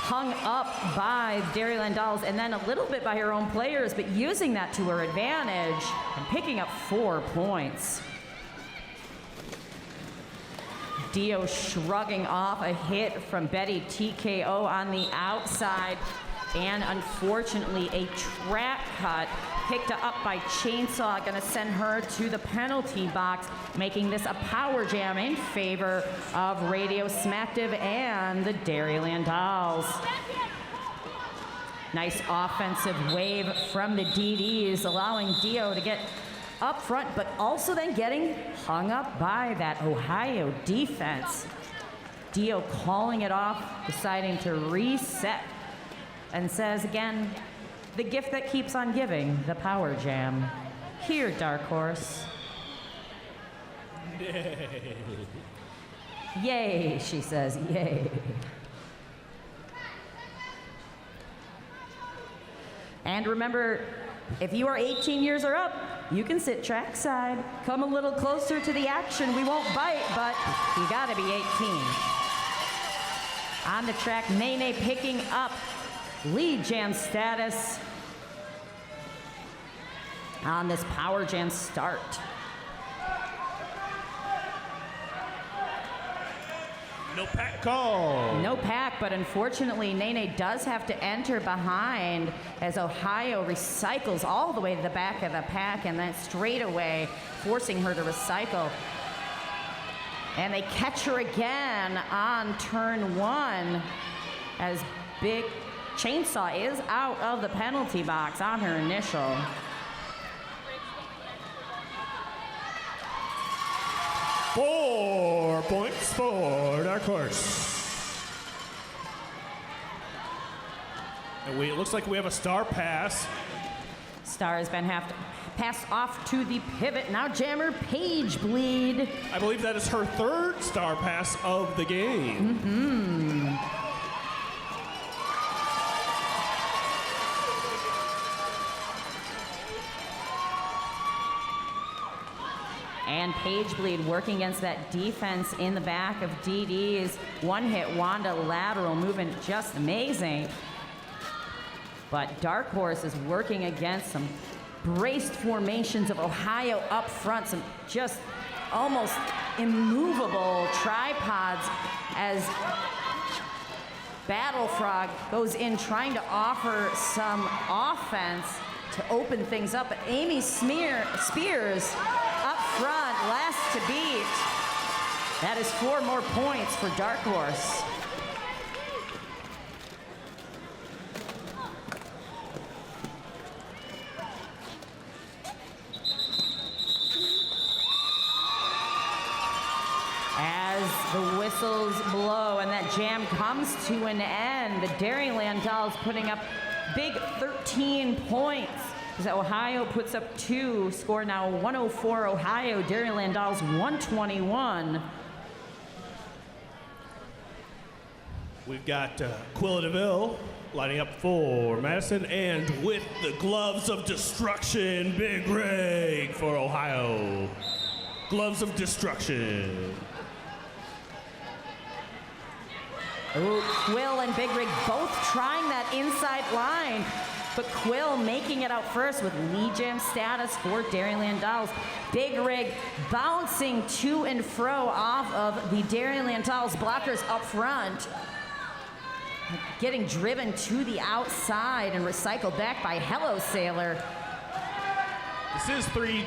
[SPEAKER 1] hung up by Dairyland Dolls and then a little bit by her own players, but using that to her advantage and picking up 4 points. Dio shrugging off a hit from Betty TKO on the outside, and unfortunately a trap cut picked up by Chainsaw, gonna send her to the penalty box, making this a power jam in favor of Radio Smacktive and the Dairyland Dolls. Nice offensive wave from the DDs, allowing Dio to get up front, but also then getting hung up by that Ohio defense. Dio calling it off, deciding to reset, and says again, the gift that keeps on giving, the power jam. Here, Dark Horse.
[SPEAKER 2] Yay.
[SPEAKER 1] Yay, she says, yay. And remember, if you are 18 years or up, you can sit trackside. Come a little closer to the action. We won't bite, but you gotta be 18. On the track, Nene picking up lead jam status on this power jam start.
[SPEAKER 2] No pack call.
[SPEAKER 1] No pack, but unfortunately, Nene does have to enter behind as Ohio recycles all the way to the back of the pack and then straight away, forcing her to recycle. And they catch her again on turn 1 as Big Chainsaw is out of the penalty box on her initial.
[SPEAKER 2] Four points for Dark Horse. And it looks like we have a star pass.
[SPEAKER 1] Star has been passed off to the pivot. Now jammer Page Bleed.
[SPEAKER 2] I believe that is her 3rd star pass of the game.
[SPEAKER 1] And Page Bleed working against that defense in the back of DD's. One hit Wanda lateral movement, just amazing. But Dark Horse is working against some braced formations of Ohio up front, some just almost immovable tripods as Battle Frog goes in trying to offer some offense to open things up. But Amy Spears up front, last to beat. That is 4 more points for Dark Horse. As the whistles blow and that jam comes to an end, the Dairyland Dolls putting up big 13 points. As Ohio puts up 2, score now 104 Ohio, Dairyland Dolls 121.
[SPEAKER 2] We've got Quilla DeVille lining up for Madison, and with the gloves of destruction, Big Greg for Ohio. Gloves of destruction.
[SPEAKER 1] Ooh, Quill and Big Rig both trying that inside line. but Quill making it out first with lead jam status for Dairyland Dolls. Big Rig bouncing to and fro off of the Dairyland Dolls blockers up front. Getting driven to the outside and recycled back by Hello Sailor.
[SPEAKER 2] This is three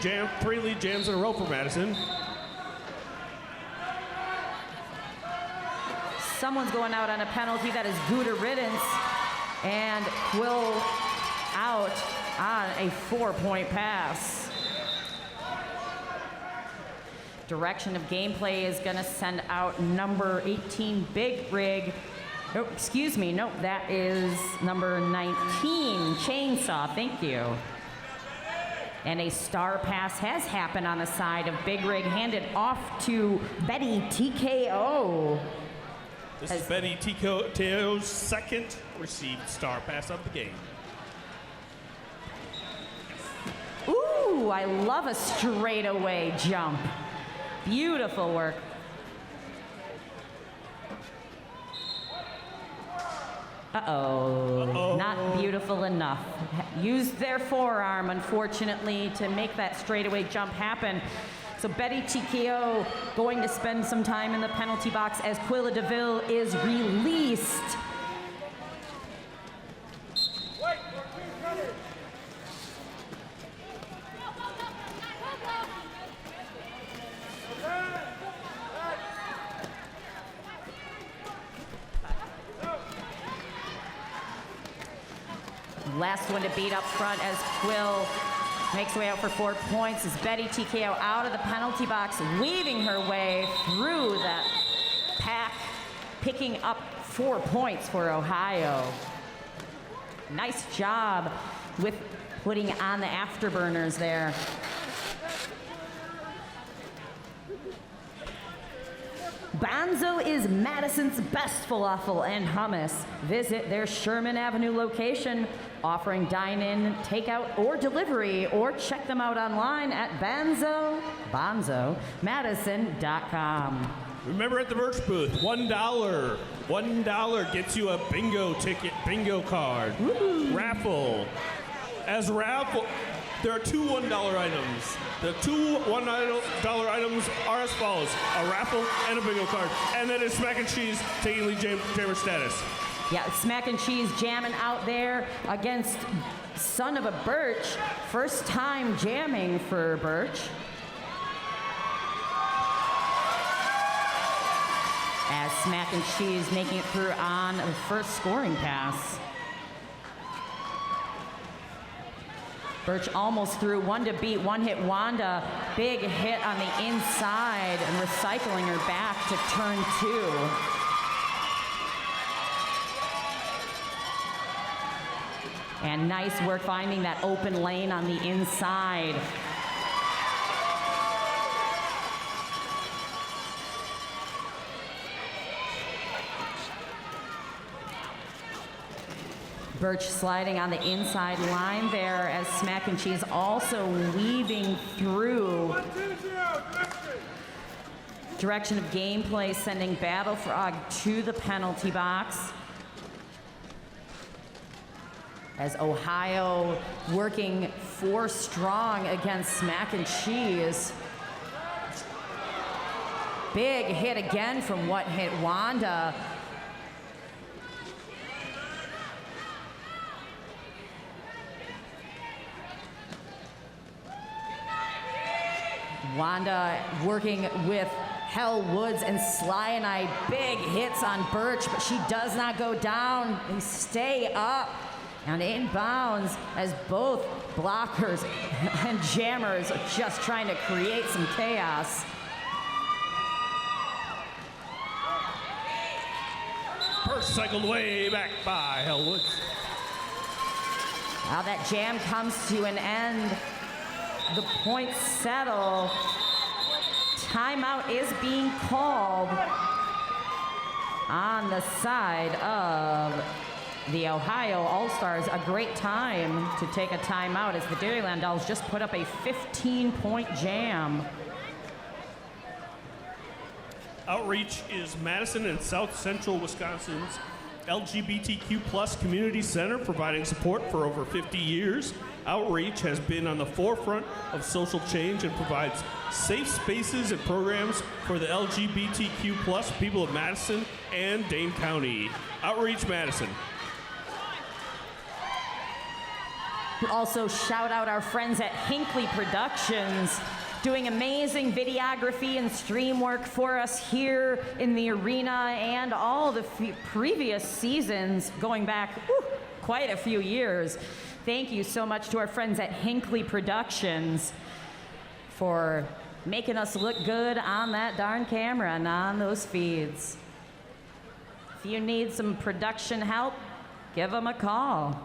[SPEAKER 2] lead jams in a row for Madison.
[SPEAKER 1] Someone's going out on a penalty. That is Gouda Riddance. And Quill out on a 4-point pass. Direction of gameplay is going to send out number 18, Big Rig. Oh, excuse me. Nope, that is number 19, Chainsaw. Thank you. And a star pass has happened on the side of Big Rig, handed off to Betty TKO.
[SPEAKER 2] This is Betty TKO's second received star pass of the game.
[SPEAKER 1] Ooh, I love a straightaway jump. Beautiful work. Uh-oh, not beautiful enough. Used their forearm, unfortunately, to make that straightaway jump happen. So Betty TKO going to spend some time in the penalty box as Quilla DeVille is released. Last one to beat up front as Quill makes her way out for 4 points is Betty TKO out of the penalty box, weaving her way through that pack, picking up 4 points for Ohio. Nice job with putting on the afterburners there. Bonzo is Madison's best falafel and hummus. Visit their Sherman Avenue location, offering dine-in, takeout, or delivery, or check them out online at bonzomadison.com.
[SPEAKER 2] Remember at the merch booth, $1. $1 gets you a bingo ticket, bingo card.
[SPEAKER 1] Woo.
[SPEAKER 2] Raffle. As raffle, there are two $1 items. The two $1 items are as follows: a raffle and a bingo card. And then it's Smack and Cheese taking lead jammer status.
[SPEAKER 1] Yeah, Smack and Cheese jamming out there against Son of a Birch. First time jamming for Birch. As Smack and Cheese making it through on the first scoring pass. Birch almost through, one to beat, one hit Wanda. Big hit on the inside and recycling her back to turn 2. And nice work finding that open lane on the inside. Birch sliding on the inside line there as Smack and Cheese also weaving through. Direction of gameplay sending Battle Frog to the penalty box. As Ohio working 4 strong against Smack and Cheese. Big hit again from what hit Wanda. Wanda working with Hell Woods and Sly and I. Big hits on Birch, but she does not go down. They stay up and inbounds as both blockers and jammers are just trying to create some chaos.
[SPEAKER 2] Birch cycled way back by Hell Woods.
[SPEAKER 1] Now that jam comes to an end. The points settle. Timeout is being called on the side of the Ohio All-Stars. A great time to take a timeout as the Dairyland Dolls just put up a 15-point jam.
[SPEAKER 2] Outreach is Madison and South Central Wisconsin's LGBTQ plus community center providing support for over 50 years. Outreach has been on the forefront of social change and provides safe spaces and programs for the LGBTQ plus people of Madison and Dane County. Outreach Madison.
[SPEAKER 1] Also shout out our friends at Hinckley Productions, doing amazing videography and stream work for us here in the arena and all the previous seasons going back quite a few years. Thank you so much to our friends at Hinckley Productions for making us look good on that darn camera and on those feeds. If you need some production help, give them a call.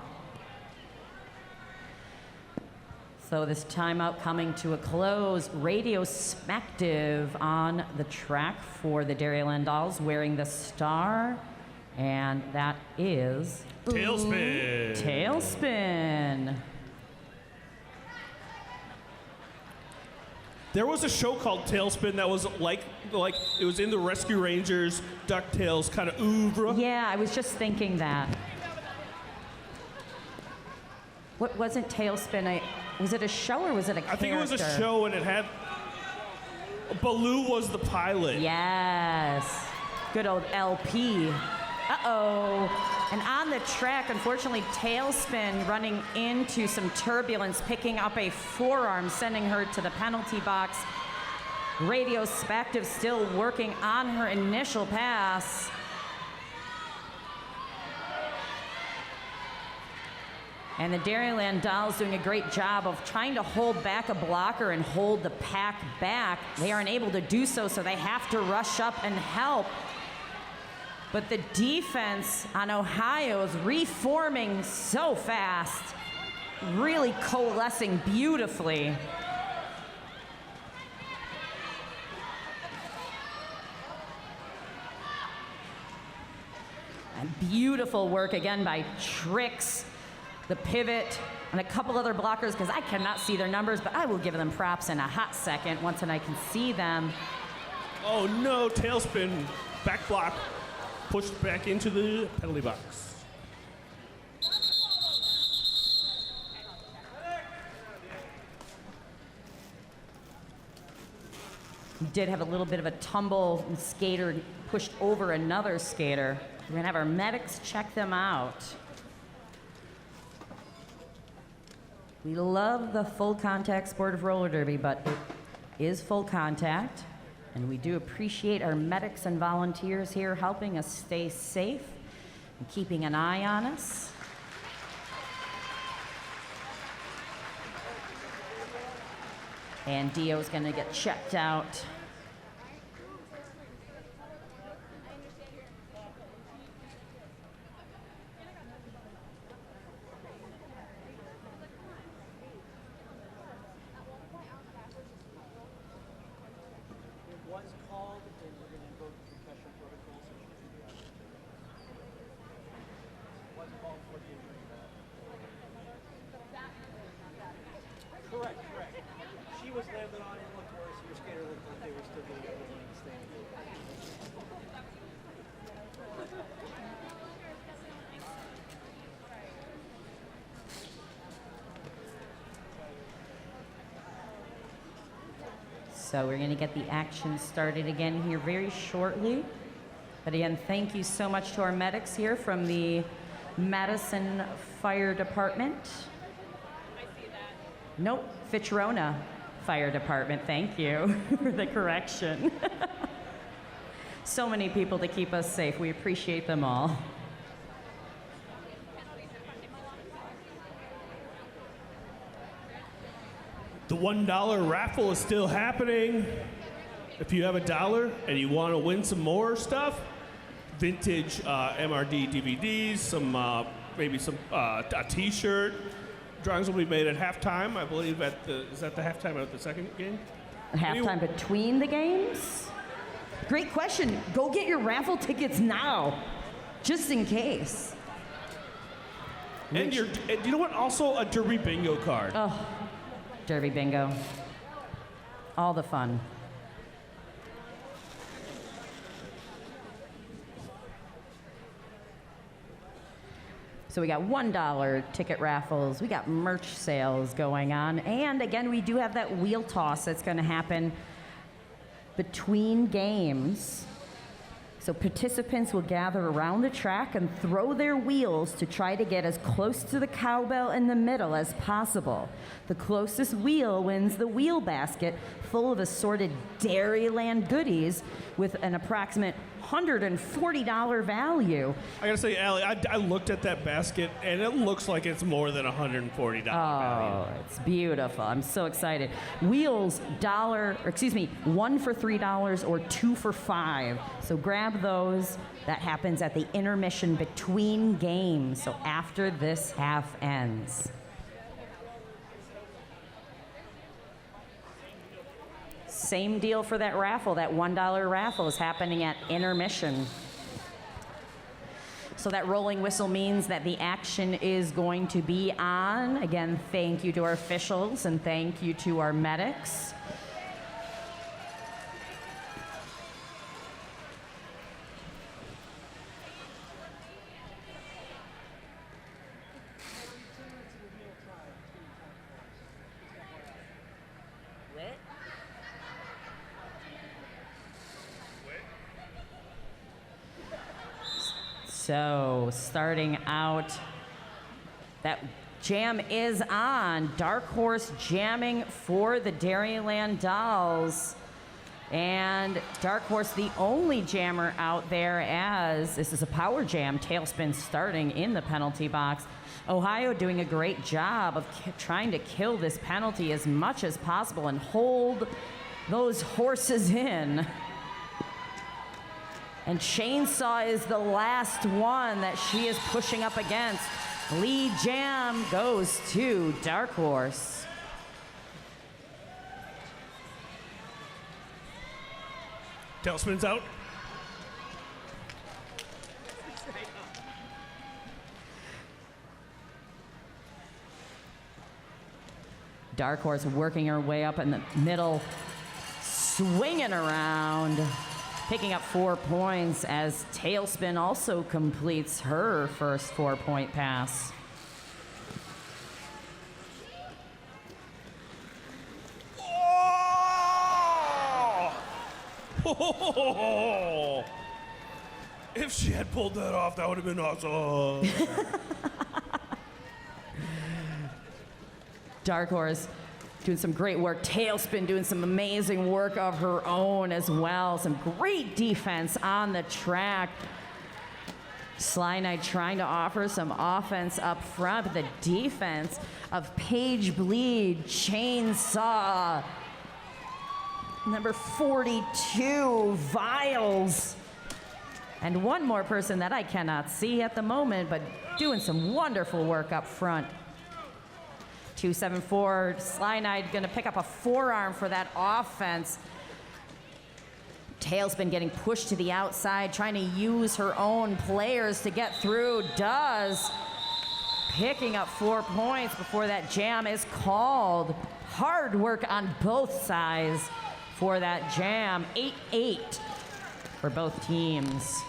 [SPEAKER 1] So this timeout coming to a close. Radio Smacktive on the track for the Dairyland Dolls, wearing the star, and that is
[SPEAKER 2] Tailspin.
[SPEAKER 1] Tailspin.
[SPEAKER 2] There was a show called Tailspin that was like it was in the Rescue Rangers, DuckTales kind of oeuvre.
[SPEAKER 1] Yeah, I was just thinking that. What wasn't Tailspin? Was it a show or was it a character?
[SPEAKER 2] I think it was a show, and it had Baloo was the pilot.
[SPEAKER 1] Yes. Good old LP. Uh-oh. And on the track, unfortunately, Tailspin running into some turbulence, picking up a forearm, sending her to the penalty box. Radio Spective still working on her initial pass. And the Dairyland Dolls doing a great job of trying to hold back a blocker and hold the pack back. They aren't able to do so, so they have to rush up and help. But the defense on Ohio is reforming so fast, really coalescing beautifully. And beautiful work again by Trix. The pivot, and a couple other blockers, because I cannot see their numbers, but I will give them props in a hot second once I can see them.
[SPEAKER 2] Oh no, Tailspin, back block, pushed back into the penalty box.
[SPEAKER 1] We did have a little bit of a tumble, and skater pushed over another skater. We're gonna have our medics check them out. We love the full contact sport of roller derby, but it is full contact, and we do appreciate our medics and volunteers here helping us stay safe and keeping an eye on us. And Dio's gonna get checked out.
[SPEAKER 4] Correct. She was landed on and looked worse. Your skater looked like they were still getting everything to stay in.
[SPEAKER 1] So we're gonna get the action started again here very shortly. But again, thank you so much to our medics here from the Madison Fire Department. Nope, Fitzrona Fire Department, thank you for the correction. So many people to keep us safe. We appreciate them all.
[SPEAKER 2] The $1 raffle is still happening. If you have $1 and you want to win some more stuff, vintage MRD DVDs, some maybe some a T-shirt. Drawings will be made at halftime, I believe. Is that the halftime of the second game?
[SPEAKER 1] Halftime between the games? Great question. Go get your raffle tickets now, just in case.
[SPEAKER 2] And you know what? Also a Derby bingo card.
[SPEAKER 1] Oh, Derby bingo. All the fun. So we got $1 ticket raffles, we got merch sales going on, and again, we do have that wheel toss that's going to happen between games. So participants will gather around the track and throw their wheels to try to get as close to the cowbell in the middle as possible. The closest wheel wins the wheel basket full of assorted Dairyland goodies with an approximate $140 value.
[SPEAKER 2] I gotta say, Allie, I looked at that basket and it looks like it's more than $140 value.
[SPEAKER 1] Oh, it's beautiful. I'm so excited. Wheels, one for $3 or two for $5. So grab those. That happens at the intermission between games. So after this half ends. Same deal for that raffle. That $1 raffle is happening at intermission. So that rolling whistle means that the action is going to be on. Again, thank you to our officials and thank you to our medics. So, starting out, that jam is on. Dark Horse jamming for the Dairyland Dolls. And Dark Horse, the only jammer out there, as this is a power jam, tailspin starting in the penalty box. Ohio doing a great job of trying to kill this penalty as much as possible and hold those horses in. And Chainsaw is the last one that she is pushing up against. Lead jam goes to Dark Horse.
[SPEAKER 2] Tailspin's out.
[SPEAKER 1] Dark Horse working her way up in the middle, swinging around. Picking up 4 points as Tailspin also completes her first 4-point pass.
[SPEAKER 2] Oh! If she had pulled that off, that would have been awesome.
[SPEAKER 1] Dark Horse doing some great work. Tailspin doing some amazing work of her own as well. Some great defense on the track. Sly Knight trying to offer some offense up front, but the defense of Page Bleed, Chainsaw, number 42, Viles, and one more person that I cannot see at the moment, but doing some wonderful work up front. 274, Sly Knight gonna pick up a forearm for that offense. Tailspin getting pushed to the outside, trying to use her own players to get through. Does. Picking up 4 points before that jam is called. Hard work on both sides for that jam. 8-8 for both teams.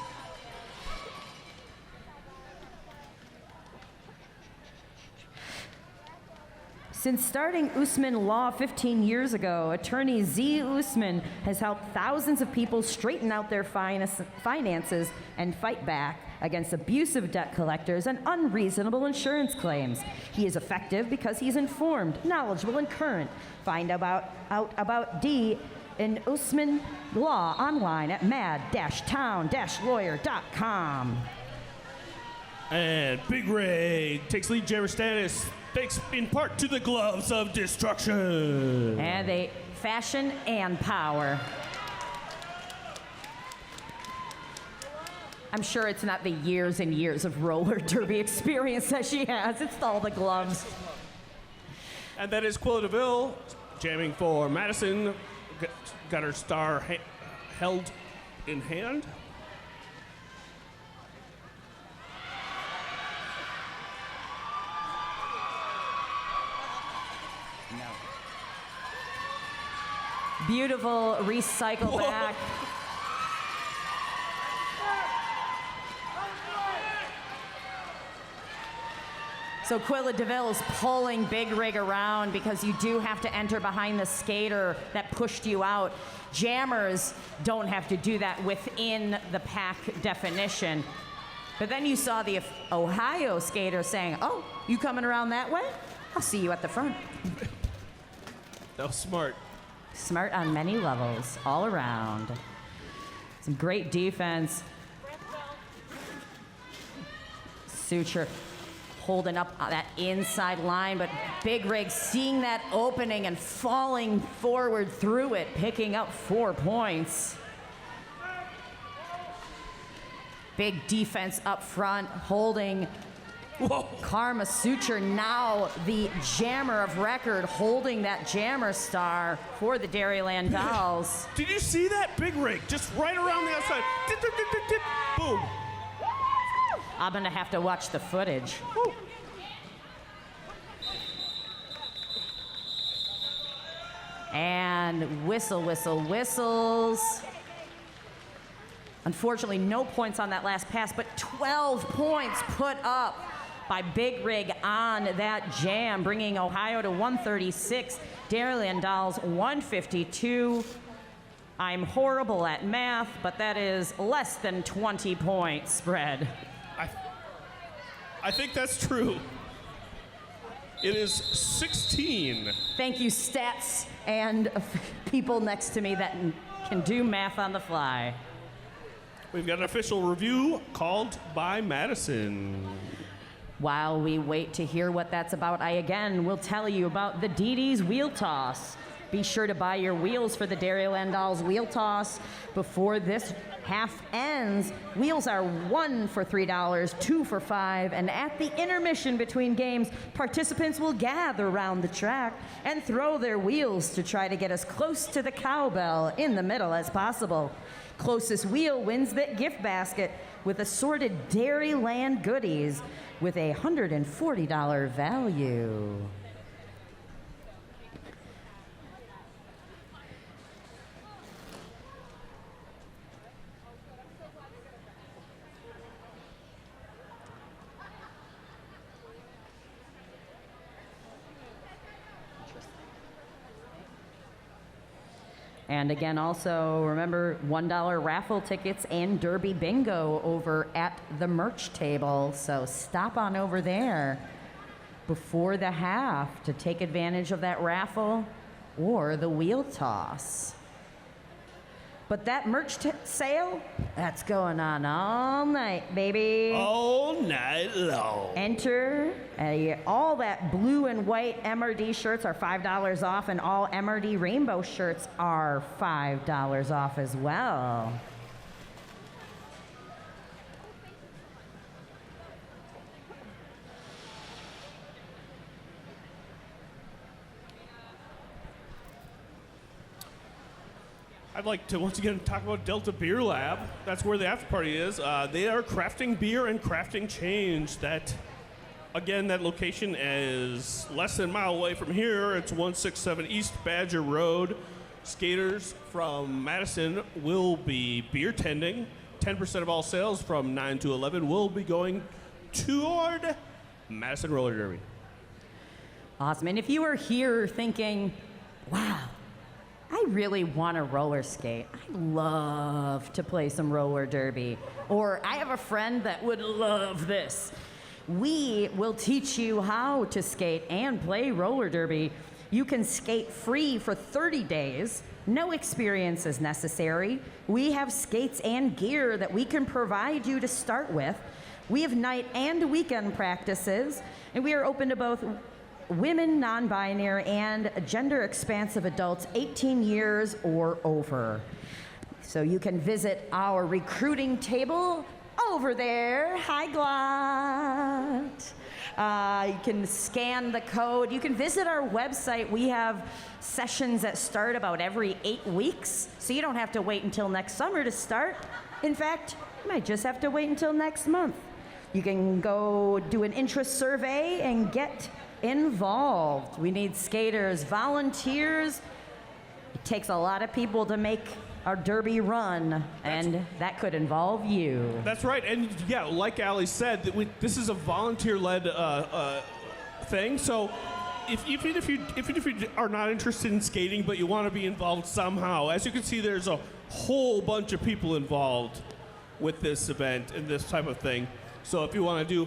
[SPEAKER 1] Since starting Usman Law 15 years ago, attorney Z. Usman has helped thousands of people straighten out their finances and fight back against abusive debt collectors and unreasonable insurance claims. He is effective because he's informed, knowledgeable, and current. Find out about D in Usman Law online at mad-town-lawyer.com.
[SPEAKER 2] And Big Ray takes lead jammer status, thanks in part to the gloves of destruction.
[SPEAKER 1] And they fashion and power. I'm sure it's not the years and years of roller derby experience that she has. It's all the gloves.
[SPEAKER 2] And that is Quilla DeVille jamming for Madison. Got her star held in hand.
[SPEAKER 1] Beautiful recycle back. So Quilla DeVille is pulling Big Rig around because you do have to enter behind the skater that pushed you out. Jammers don't have to do that within the pack definition. But then you saw the Ohio skater saying, oh, you coming around that way? I'll see you at the front.
[SPEAKER 2] That was smart.
[SPEAKER 1] Smart on many levels, all around. Some great defense. Suture holding up that inside line, but Big Rig seeing that opening and falling forward through it, picking up 4 points. Big defense up front, holding. Whoa. Karma Suture, now the jammer of record, holding that jammer star for the Dairyland Dolls.
[SPEAKER 2] Did you see that? Big Rig, just right around the outside. Dip, dip, dip, dip, dip. Boom.
[SPEAKER 1] I'm gonna have to watch the footage.
[SPEAKER 2] Woo.
[SPEAKER 1] And whistle, whistle, whistles. Unfortunately, no points on that last pass, but 12 points put up by Big Rig on that jam, bringing Ohio to 136, Dairyland Dolls 152. I'm horrible at math, but that is less than 20 point spread.
[SPEAKER 2] I think that's true. It is 16.
[SPEAKER 1] Thank you, stats and people next to me that can do math on the fly.
[SPEAKER 2] We've got an official review called by Madison.
[SPEAKER 1] While we wait to hear what that's about, I again will tell you about the Dee Dee's Wheel Toss. Be sure to buy your wheels for the Dairyland Dolls Wheel Toss before this half ends. Wheels are 1 for $3, 2 for $5, and at the intermission between games, participants will gather around the track and throw their wheels to try to get as close to the cowbell in the middle as possible. Closest wheel wins that gift basket with assorted Dairyland goodies with a $140 value. And again, also remember $1 raffle tickets and Derby Bingo over at the merch table. So stop on over there before the half to take advantage of that raffle or the wheel toss. But that merch sale, that's going on all night, baby.
[SPEAKER 2] All night long.
[SPEAKER 1] Enter all that blue and white MRD shirts are $5 off, and all MRD rainbow shirts are $5 off as well.
[SPEAKER 2] I'd like to once again talk about Delta Beer Lab. That's where the after party is. They are crafting beer and crafting change. That, again, that location is less than a mile away from here. It's 167 East Badger Road. Skaters from Madison will be beer tending. 10% of all sales from 9 to 11 will be going toward Madison Roller Derby.
[SPEAKER 1] Awesome. And if you are here thinking, wow, I really want to roller skate. I love to play some roller derby. Or I have a friend that would love this. We will teach you how to skate and play roller derby. You can skate free for 30 days. No experience is necessary. We have skates and gear that we can provide you to start with. We have night and weekend practices, and we are open to both women, non-binary, and gender-expansive adults 18 years or over. So you can visit our recruiting table over there. Hi, Glot. You can scan the code. You can visit our website. We have sessions that start about every 8 weeks, so you don't have to wait until next summer to start. In fact, you might just have to wait until next month. You can go do an interest survey and get involved. We need skaters, volunteers. It takes a lot of people to make our derby run, and that could involve you.
[SPEAKER 2] That's right, and yeah, like Allie said, this is a volunteer-led thing. So, even if you are not interested in skating, but you want to be involved somehow, as you can see, there's a whole bunch of people involved with this event and this type of thing. So, if you want to do,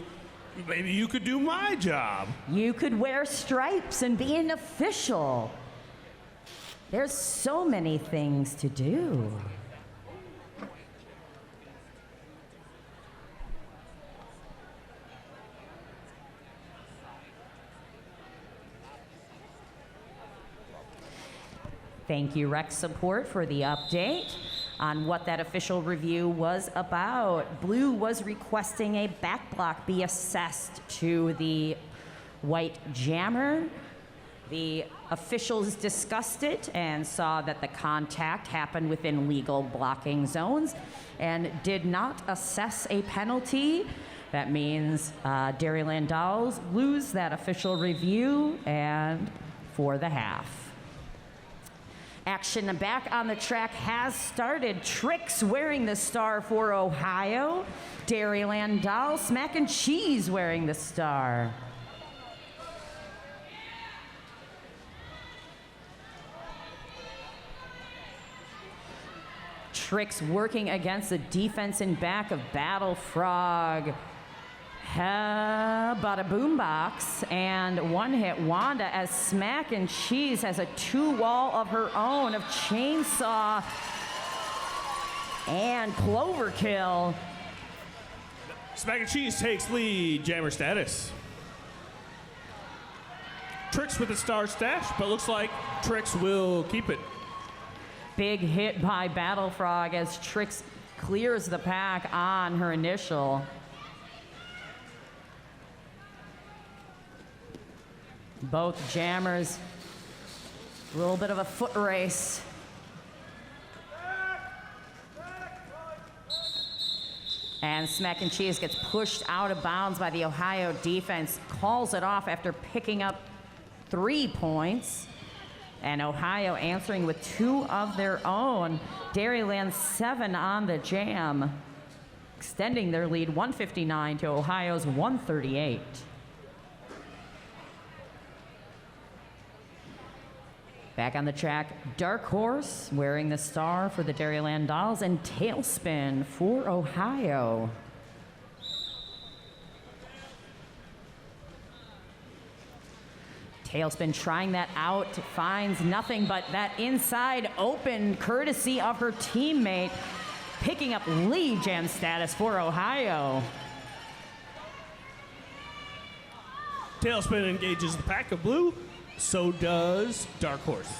[SPEAKER 2] maybe you could do my job.
[SPEAKER 1] You could wear stripes and be an official. There's so many things to do. Thank you, Rec Support, for the update on what that official review was about. Blue was requesting a back block be assessed to the white jammer. The officials discussed it and saw that the contact happened within legal blocking zones and did not assess a penalty. That means Dairyland Dolls lose that official review and for the half. Action back on the track has started. Tricks wearing the star for Ohio. Dairyland Dolls, Smack and Cheese wearing the star. Tricks working against the defense in back of Battle Frog. Bada boombox and one hit Wanda as Smack and Cheese has a 2-wall of her own of Chainsaw and Clover kill.
[SPEAKER 2] Smack and Cheese takes lead, jammer status. Tricks with the star stash, but looks like Tricks will keep it.
[SPEAKER 1] Big hit by Battle Frog as Tricks clears the pack on her initial. Both jammers, a little bit of a foot race. And Smack and Cheese gets pushed out of bounds by the Ohio defense, calls it off after picking up 3 points. And Ohio answering with 2 of their own. Dairyland 7 on the jam, extending their lead 159 to Ohio's 138. Back on the track, Dark Horse wearing the star for the Dairyland Dolls and Tailspin for Ohio. Tailspin trying that out, finds nothing but that inside open courtesy of her teammate, picking up lead jam status for Ohio.
[SPEAKER 2] Tailspin engages the pack of blue. So does Dark Horse.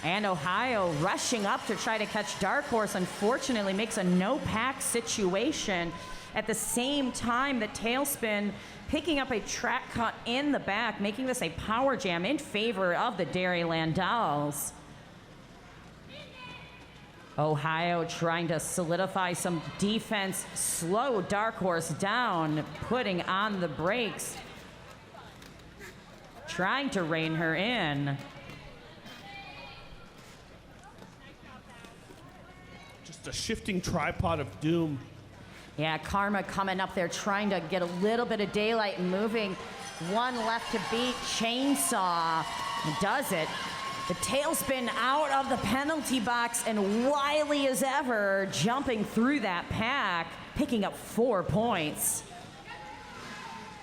[SPEAKER 1] And Ohio rushing up to try to catch Dark Horse, unfortunately makes a no-pack situation. At the same time, the Tailspin picking up a track cut in the back, making this a power jam in favor of the Dairyland Dolls. Ohio trying to solidify some defense, slow Dark Horse down, putting on the brakes, trying to rein her in.
[SPEAKER 2] Just a shifting tripod of doom.
[SPEAKER 1] Yeah, Karma coming up there trying to get a little bit of daylight moving. One left to beat. Chainsaw does it. The Tailspin out of the penalty box and wily as ever, jumping through that pack, picking up 4 points.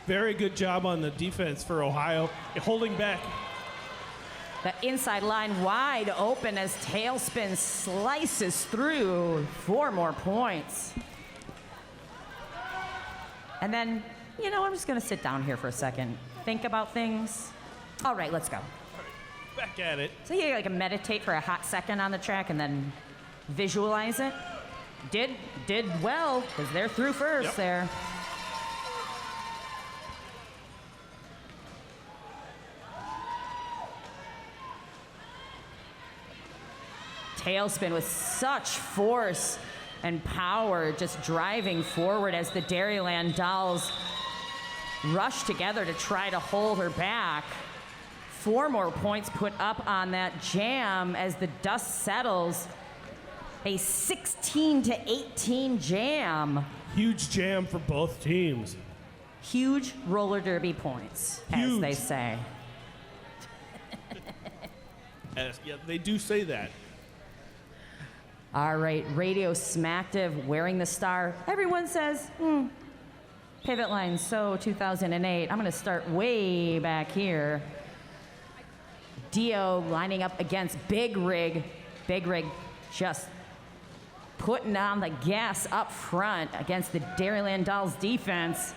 [SPEAKER 2] Very good job on the defense for Ohio, holding back.
[SPEAKER 1] The inside line wide open as Tailspin slices through 4 more points. And then, you know, I'm just gonna sit down here for a second, think about things. All right, let's go.
[SPEAKER 2] Back at it.
[SPEAKER 1] So you like meditate for a hot second on the track and then visualize it. Did well, because they're through first there. Tailspin with such force and power, just driving forward as the Dairyland Dolls rush together to try to hold her back. 4 more points put up on that jam as the dust settles. A 16-18 jam.
[SPEAKER 2] Huge jam for both teams.
[SPEAKER 1] Huge roller derby points, as
[SPEAKER 2] Huge.
[SPEAKER 1] they say.
[SPEAKER 2] Yeah, they do say that.
[SPEAKER 1] All right, Radio Smackdiv wearing the star. Everyone says, pivot line, so 2008. I'm going to start way back here. Dio lining up against Big Rig. Big Rig just putting on the gas up front against the Dairyland Dolls defense.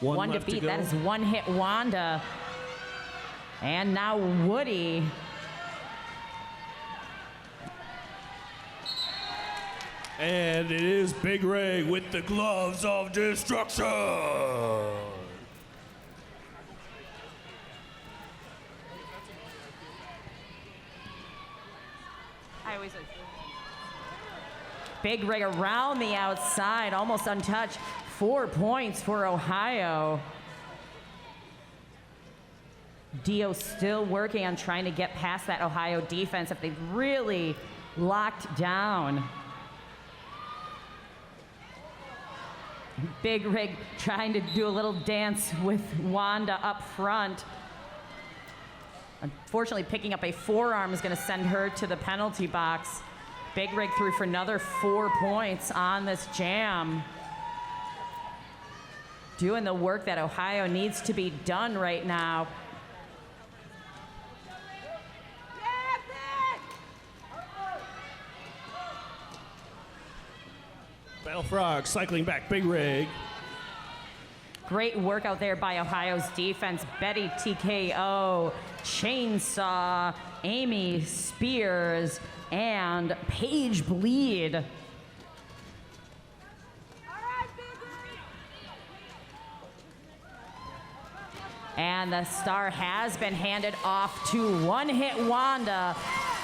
[SPEAKER 1] One to
[SPEAKER 2] left
[SPEAKER 1] beat.
[SPEAKER 2] go.
[SPEAKER 1] That is one hit Wanda. And now Woody.
[SPEAKER 2] And it is Big Ray with the gloves of destruction.
[SPEAKER 1] Big Rig around the outside, almost untouched. 4 points for Ohio. Dio still working on trying to get past that Ohio defense if they've really locked down. Big Rig trying to do a little dance with Wanda up front. Unfortunately, picking up a forearm is going to send her to the penalty box. Big Rig threw for another 4 points on this jam. Doing the work that Ohio needs to be done right now.
[SPEAKER 2] Battle Frog cycling back, Big Rig.
[SPEAKER 1] Great work out there by Ohio's defense. Betty TKO, Chainsaw, Amy Spears, and Paige Bleed. And the star has been handed off to One Hit Wanda.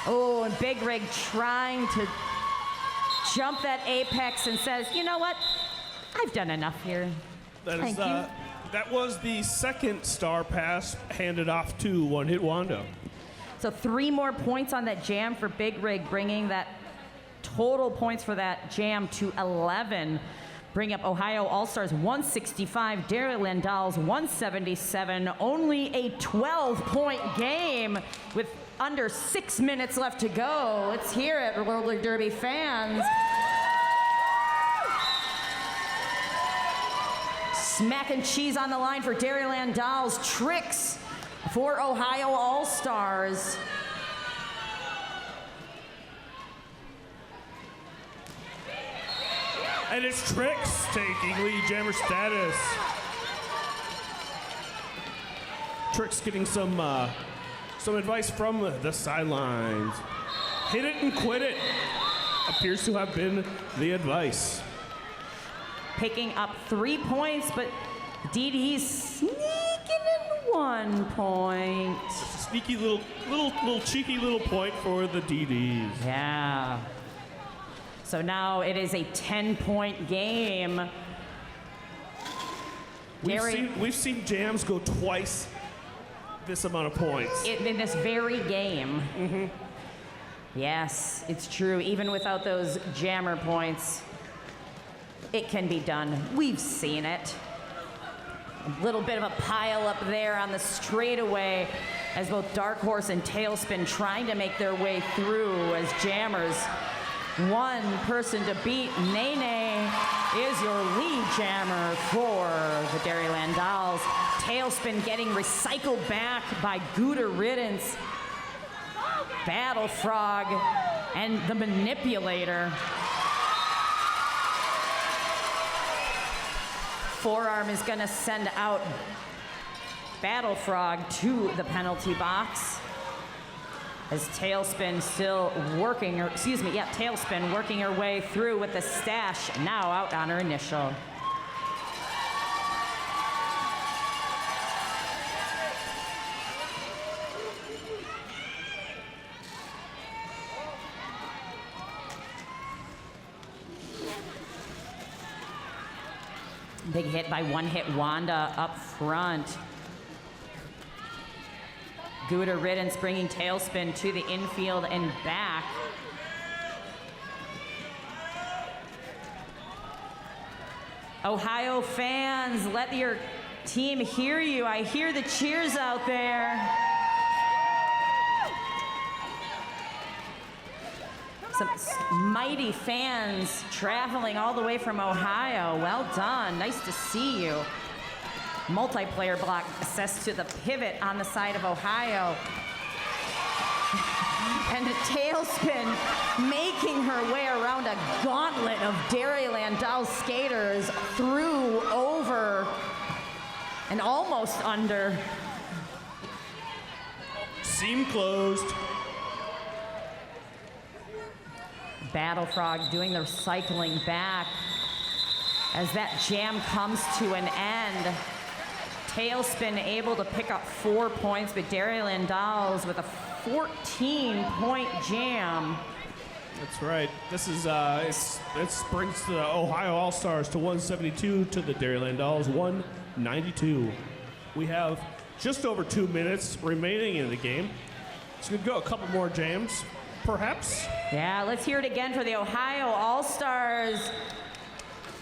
[SPEAKER 1] Oh, and Big Rig trying to jump that apex and says, you know what? I've done enough here. Thank you.
[SPEAKER 2] That was the second star pass handed off to One Hit Wanda.
[SPEAKER 1] So 3 more points on that jam for Big Rig, bringing that total points for that jam to 11. Bring up Ohio All-Stars 165, Dairyland Dolls 177. Only a 12-point game with under 6 minutes left to go. Let's hear it, Roller Derby fans. Smack and cheese on the line for Dairyland Dolls. Tricks for Ohio All-Stars.
[SPEAKER 2] And it's Tricks taking lead jammer status. Tricks getting some advice from the sidelines. Hit it and quit it appears to have been the advice.
[SPEAKER 1] Picking up 3 points, but DD's sneaking in 1 point.
[SPEAKER 2] Sneaky little cheeky little point for the DDs.
[SPEAKER 1] Yeah. So now it is a 10-point game.
[SPEAKER 2] We've seen jams go twice this amount of points.
[SPEAKER 1] In this very game.
[SPEAKER 2] Mm-hmm.
[SPEAKER 1] Yes, it's true. Even without those jammer points, it can be done. We've seen it. A little bit of a pile up there on the straightaway as both Dark Horse and Tailspin trying to make their way through as jammers. One person to beat. Nene is your lead jammer for the Dairyland Dolls. Tailspin getting recycled back by Gouda Riddance, Battle Frog, and the Manipulator. Forearm is going to send out Battle Frog to the penalty box. As Tailspin still working, Tailspin working her way through with the stash, now out on her initial. Big hit by One Hit Wanda up front. Gouda Riddance bringing Tailspin to the infield and back. Ohio fans, let your team hear you. I hear the cheers out there. Some mighty fans traveling all the way from Ohio. Well done. Nice to see you. Multiplayer block assessed to the pivot on the side of Ohio. And Tailspin making her way around a gauntlet of Dairyland Dolls skaters, through, over, and almost under.
[SPEAKER 2] Seam closed.
[SPEAKER 1] Battle Frog doing their cycling back as that jam comes to an end. Tailspin able to pick up 4 points, but Dairyland Dolls with a 14-point jam.
[SPEAKER 2] That's right. This is it brings the Ohio All-Stars to 172 to the Dairyland Dolls 192. We have just over 2 minutes remaining in the game. So we could go a couple more jams, perhaps.
[SPEAKER 1] Yeah, let's hear it again for the Ohio All-Stars.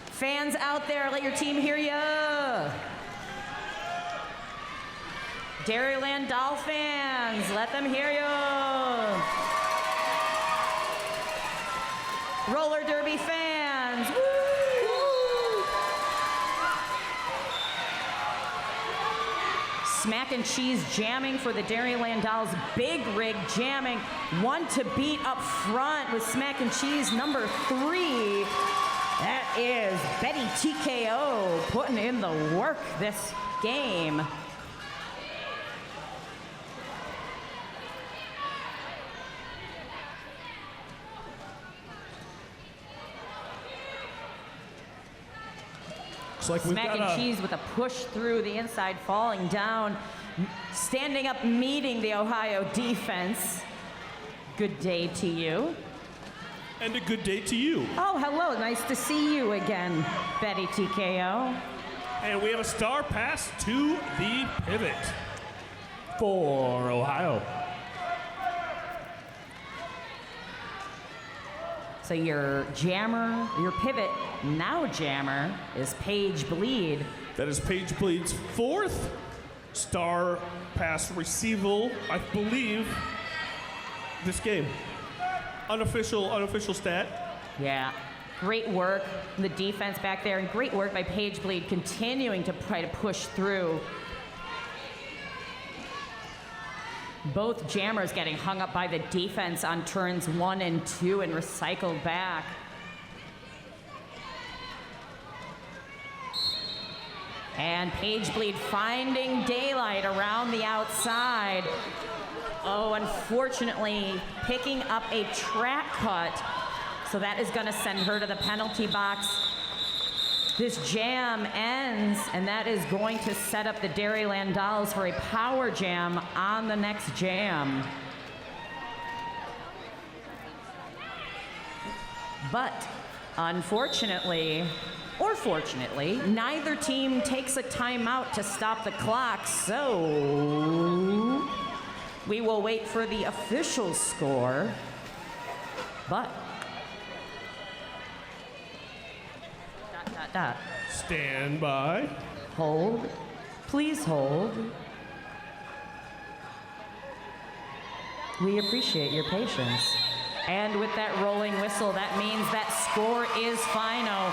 [SPEAKER 1] Fans out there, let your team hear ya. Dairyland Doll fans, let them hear you. Roller derby fans, woo! Smack and Cheese jamming for the Dairyland Dolls. Big Rig jamming. One to beat up front with Smack and Cheese number 3. That is Betty TKO putting in the work this game.
[SPEAKER 2] Like
[SPEAKER 1] Smack and Cheese with a push through the inside, falling down, standing up, meeting the Ohio defense. Good day to you.
[SPEAKER 2] And a good day to you.
[SPEAKER 1] Oh, hello. Nice to see you again, Betty TKO.
[SPEAKER 2] And we have a star pass to the pivot for Ohio.
[SPEAKER 1] So your jammer, your pivot, now jammer, is Paige Bleed.
[SPEAKER 2] That is Paige Bleed's 4th star pass receival, I believe, this game. Unofficial stat.
[SPEAKER 1] Yeah, great work from the defense back there, and great work by Paige Bleed continuing to try to push through. Both jammers getting hung up by the defense on turns 1 and 2 and recycled back. And Paige Bleed finding daylight around the outside. Oh, unfortunately, picking up a track cut. So that is going to send her to the penalty box. This jam ends, and that is going to set up the Dairyland Dolls for a power jam on the next jam. But unfortunately, or fortunately, neither team takes a timeout to stop the clock, so we will wait for the official score. But
[SPEAKER 2] Stand by.
[SPEAKER 1] hold, please hold. We appreciate your patience. And with that rolling whistle, that means that score is final.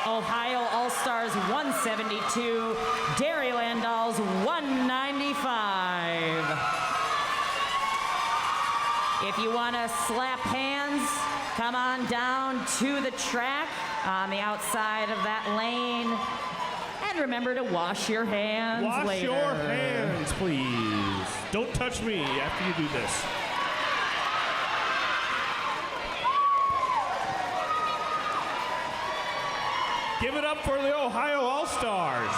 [SPEAKER 1] Ohio All-Stars 172, Dairyland Dolls 195. If you want to slap hands, come on down to the track on the outside of that lane. And remember to wash your hands later.
[SPEAKER 2] Wash your hands, please. Don't touch me after you do this. Give it up for the Ohio All-Stars.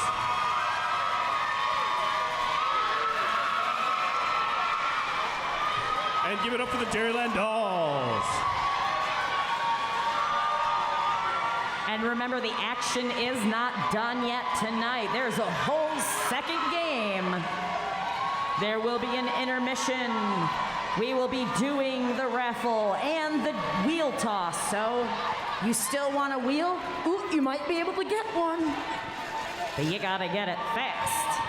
[SPEAKER 2] And give it up for the Dairyland Dolls.
[SPEAKER 1] And remember, the action is not done yet tonight. There's a whole second game. There will be an intermission. We will be doing the raffle and the wheel toss. So, you still want a wheel? Ooh, you might be able to get one. But you gotta get it fast.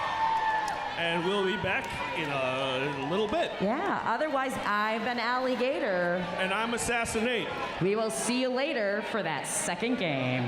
[SPEAKER 2] And we'll be back in a little bit.
[SPEAKER 1] Yeah, otherwise, I've been Alligator.
[SPEAKER 2] And I'm Assassinate.
[SPEAKER 1] We will see you later for that second game.